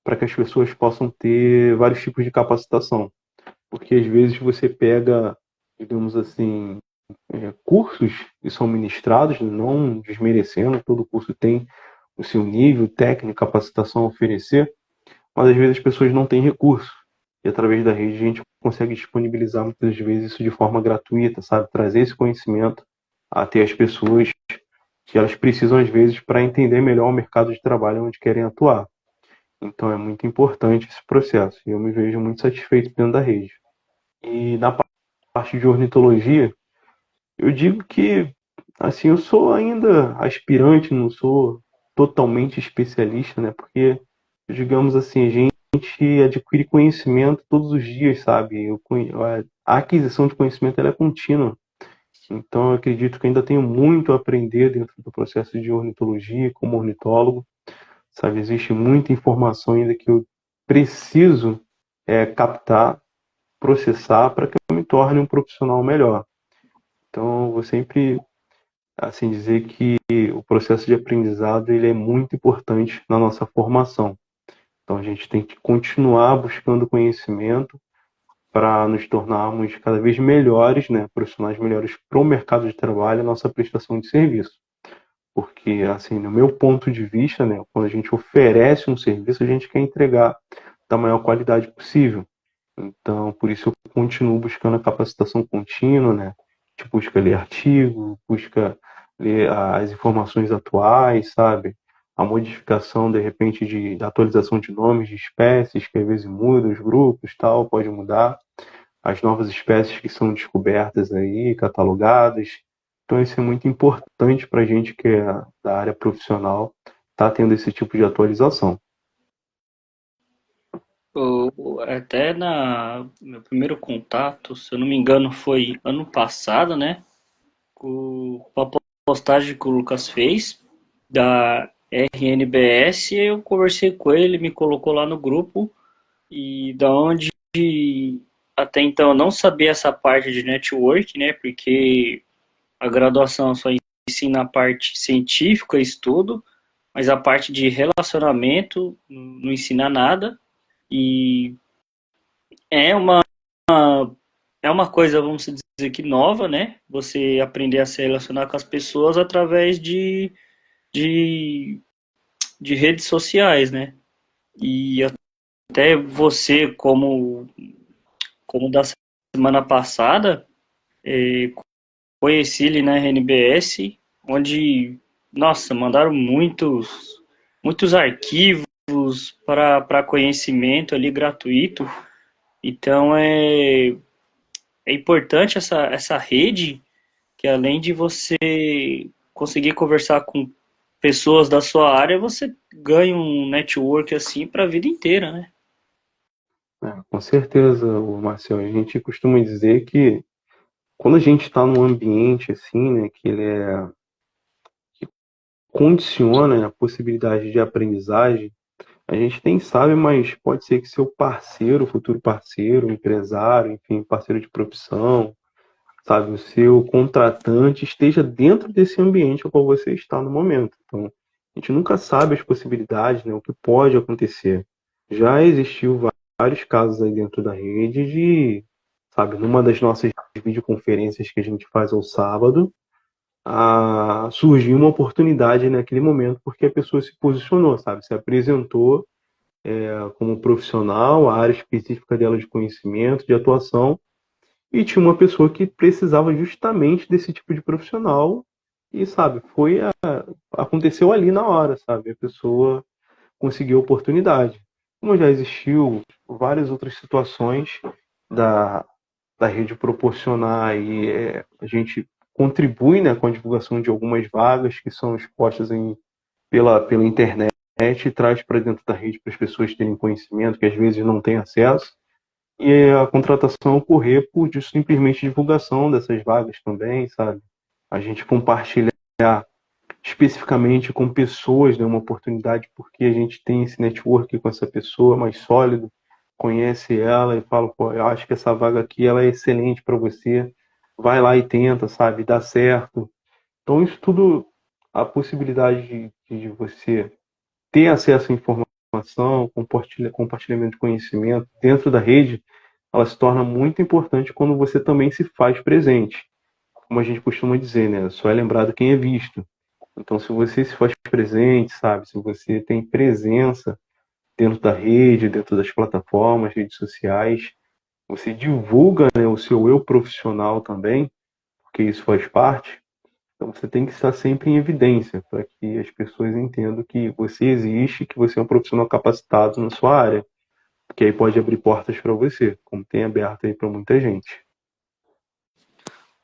para que as pessoas possam ter vários tipos de capacitação. Porque às vezes você pega, digamos assim, cursos que são ministrados, não desmerecendo, todo curso tem o seu nível técnico, capacitação a oferecer, mas às vezes as pessoas não têm recurso. E através da rede a gente consegue disponibilizar muitas vezes isso de forma gratuita, sabe? Trazer esse conhecimento até as pessoas que elas precisam às vezes para entender melhor o mercado de trabalho onde querem atuar. Então é muito importante esse processo e eu me vejo muito satisfeito dentro da rede. E na parte de ornitologia, eu digo que assim, eu sou ainda aspirante, não sou totalmente especialista, né? Porque, digamos assim, a gente adquire conhecimento todos os dias, sabe? A aquisição de conhecimento ela é contínua. Então, eu acredito que ainda tenho muito a aprender dentro do processo de ornitologia, como ornitólogo, sabe? Existe muita informação ainda que eu preciso captar, processar para que eu me torne um profissional melhor. Então, eu vou sempre assim dizer que o processo de aprendizado ele é muito importante na nossa formação. Então, a gente tem que continuar buscando conhecimento para nos tornarmos cada vez melhores, né, profissionais melhores para o mercado de trabalho e nossa prestação de serviço. Porque, assim, no meu ponto de vista, né, quando a gente oferece um serviço, a gente quer entregar da maior qualidade possível. Então, por isso eu continuo buscando a capacitação contínua, né? A gente busca ler artigo, busca ler as informações atuais, sabe? A modificação, de repente, de atualização de nomes de espécies, que às vezes muda, os grupos, tal, pode mudar. As novas espécies que são descobertas aí, catalogadas. Então, isso é muito importante para a gente que é da área profissional, tá tendo esse tipo de atualização. Até meu primeiro contato, se eu não me engano, foi ano passado, né? Com a postagem que o Lucas fez da RNBS, eu conversei com ele, me colocou lá no grupo e da onde até então eu não sabia essa parte de network, né? Porque a graduação só ensina a parte científica, estudo, mas a parte de relacionamento não ensina nada. E é uma, é uma coisa, vamos dizer que nova, né? Você aprender a se relacionar com as pessoas através de, de redes sociais, né? E até você, como da semana passada, conheci ele na RNBS, onde, nossa, mandaram muitos arquivos para conhecimento ali gratuito. Então é importante essa rede, que além de você conseguir conversar com pessoas da sua área, você ganha um network assim para a vida inteira, né? Com certeza, o Marcel, a gente costuma dizer que quando a gente está num ambiente assim, né, que ele que condiciona, né, a possibilidade de aprendizagem, a gente nem sabe, mas pode ser que seu parceiro, futuro parceiro, empresário, enfim, parceiro de profissão, sabe, o seu contratante esteja dentro desse ambiente ao qual você está no momento. Então, a gente nunca sabe as possibilidades, né, o que pode acontecer. Já existiu vários casos aí dentro da rede de, sabe, numa das nossas videoconferências que a gente faz ao sábado, surgiu uma oportunidade naquele momento porque a pessoa se posicionou, sabe, se apresentou como profissional, a área específica dela de conhecimento, de atuação, e tinha uma pessoa que precisava justamente desse tipo de profissional e, sabe, aconteceu ali na hora, sabe? A pessoa conseguiu a oportunidade. Como já existiu várias outras situações da, da rede proporcionar aí, a gente contribui, né, com a divulgação de algumas vagas que são expostas pela internet e traz para dentro da rede para as pessoas terem conhecimento, que às vezes não têm acesso, e a contratação ocorrer por simplesmente divulgação dessas vagas também, sabe? A gente compartilhar especificamente com pessoas, né, uma oportunidade porque a gente tem esse network com essa pessoa mais sólido, conhece ela e fala, pô, eu acho que essa vaga aqui ela é excelente para você, vai lá e tenta, sabe, dá certo. Então isso tudo, a possibilidade de você ter acesso à informação, compartilhamento de conhecimento dentro da rede, ela se torna muito importante quando você também se faz presente. Como a gente costuma dizer, né? Só é lembrado quem é visto. Então, se você se faz presente, sabe? Se você tem presença dentro da rede, dentro das plataformas, redes sociais, você divulga, né, o seu eu profissional também, porque isso faz parte. Então, você tem que estar sempre em evidência para que as pessoas entendam que você existe, que você é um profissional capacitado na sua área, que aí pode abrir portas para você, como tem aberto aí para muita gente.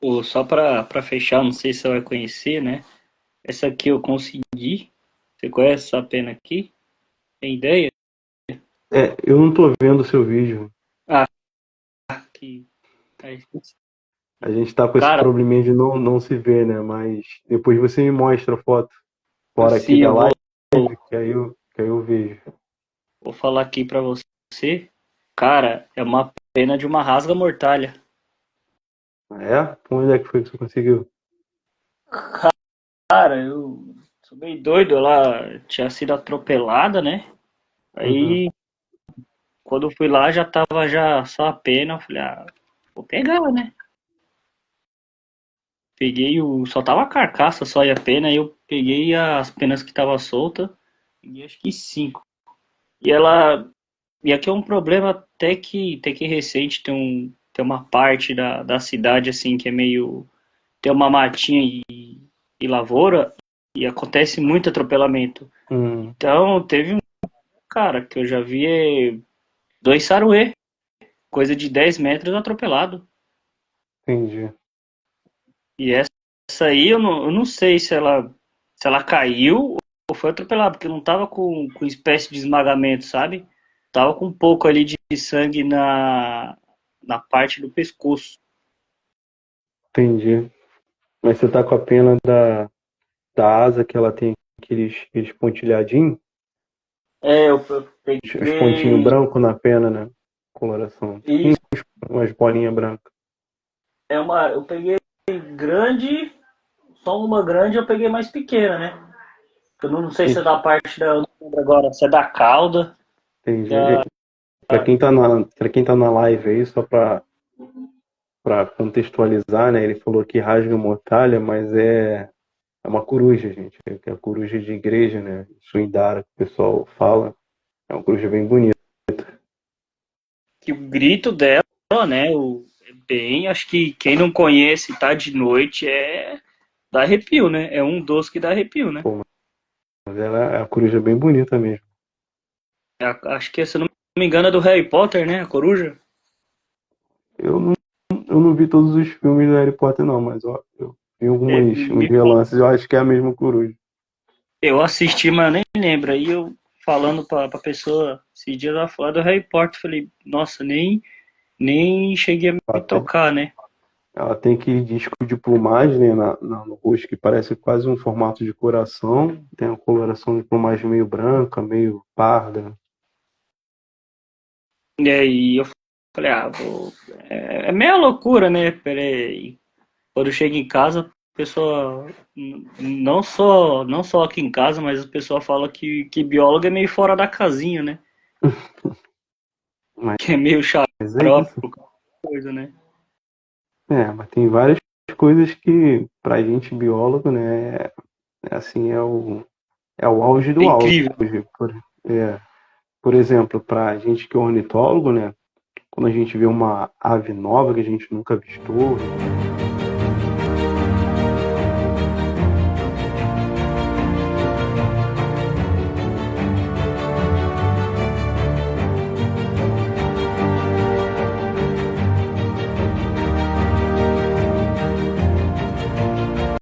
Pô, só para fechar, não sei se você vai conhecer, né? Essa aqui eu consegui. Você conhece essa pena aqui? Tem ideia? Eu não estou vendo o seu vídeo. Ah, que. A gente está com esse Cara, probleminha de não se ver, né? Mas depois você me mostra a foto fora aqui assim, da eu live, que aí eu vejo. vou falar aqui pra você. Cara, é uma pena de uma rasga-mortalha. É? Onde é que foi que você conseguiu? Cara, eu sou meio doido. Ela tinha sido atropelada, né? Uhum. Aí, quando eu fui lá, já tava já só a pena. Eu falei, ah, vou pegar, né? Peguei o. Só tava a carcaça, só e a pena. Aí eu peguei as penas que tava solta. Peguei acho que cinco. E ela. E aqui é um problema até que recente. Tem uma parte da cidade, assim, que é meio. Tem uma matinha e lavoura. E acontece muito atropelamento. Hum, Então, teve um cara que eu já vi dois saruê, coisa de 10 metros atropelado. entendi. E essa aí eu não sei se ela caiu ou foi atropelada, porque não tava com espécie de esmagamento, sabe? Tava com um pouco ali de sangue na parte do pescoço. Entendi. Mas você tá com a pena da asa que ela tem aqueles pontilhadinhos, Eu os pontinhos peguei. brancos na pena, né? Coloração. Tipo Isso, umas bolinhas brancas. eu peguei grande, só uma grande eu peguei mais pequena, né? Eu não sei se é Ixi, da parte da. Eu não lembro agora, se é da cauda. entendi. Para quem tá na live aí, só para contextualizar, né? Ele falou que rasga mortalha, mas é uma coruja, gente. É a coruja de igreja, né? Suindara, que o pessoal fala. É uma coruja bem bonita. Que o grito dela, né? É bem, acho que quem não conhece tá de noite dá arrepio, né? É um doce que dá arrepio, né? Pô, mas ela é uma coruja bem bonita mesmo. Acho que, se eu não me engano, é do Harry Potter, né? A coruja. Eu não, eu não vi todos os filmes do Harry Potter, não, mas ó, eu vi É, uns relances, eu acho que é a mesma coruja. eu assisti, mas eu nem lembro. Aí eu falando pra pessoa, esses dias ela falou do Harry Potter, falei, nossa, nem cheguei a Ela me tem, tocar, né? ela tem aquele disco de plumagem, né, no rosto que parece quase um formato de coração. Tem uma coloração de plumagem meio branca, meio parda. E aí eu falei, ah, vou. É meio loucura, né? Peraí. Quando chega em casa, a pessoa, não só aqui em casa, mas o pessoal fala que biólogo é meio fora da casinha, né? Mas Que é meio é xarope, isso. qualquer coisa, né? Mas tem várias coisas que, pra gente biólogo, né, assim, é o auge É do auge. incrível. É, por exemplo, pra gente que é ornitólogo, né, quando a gente vê uma ave nova que a gente nunca avistou,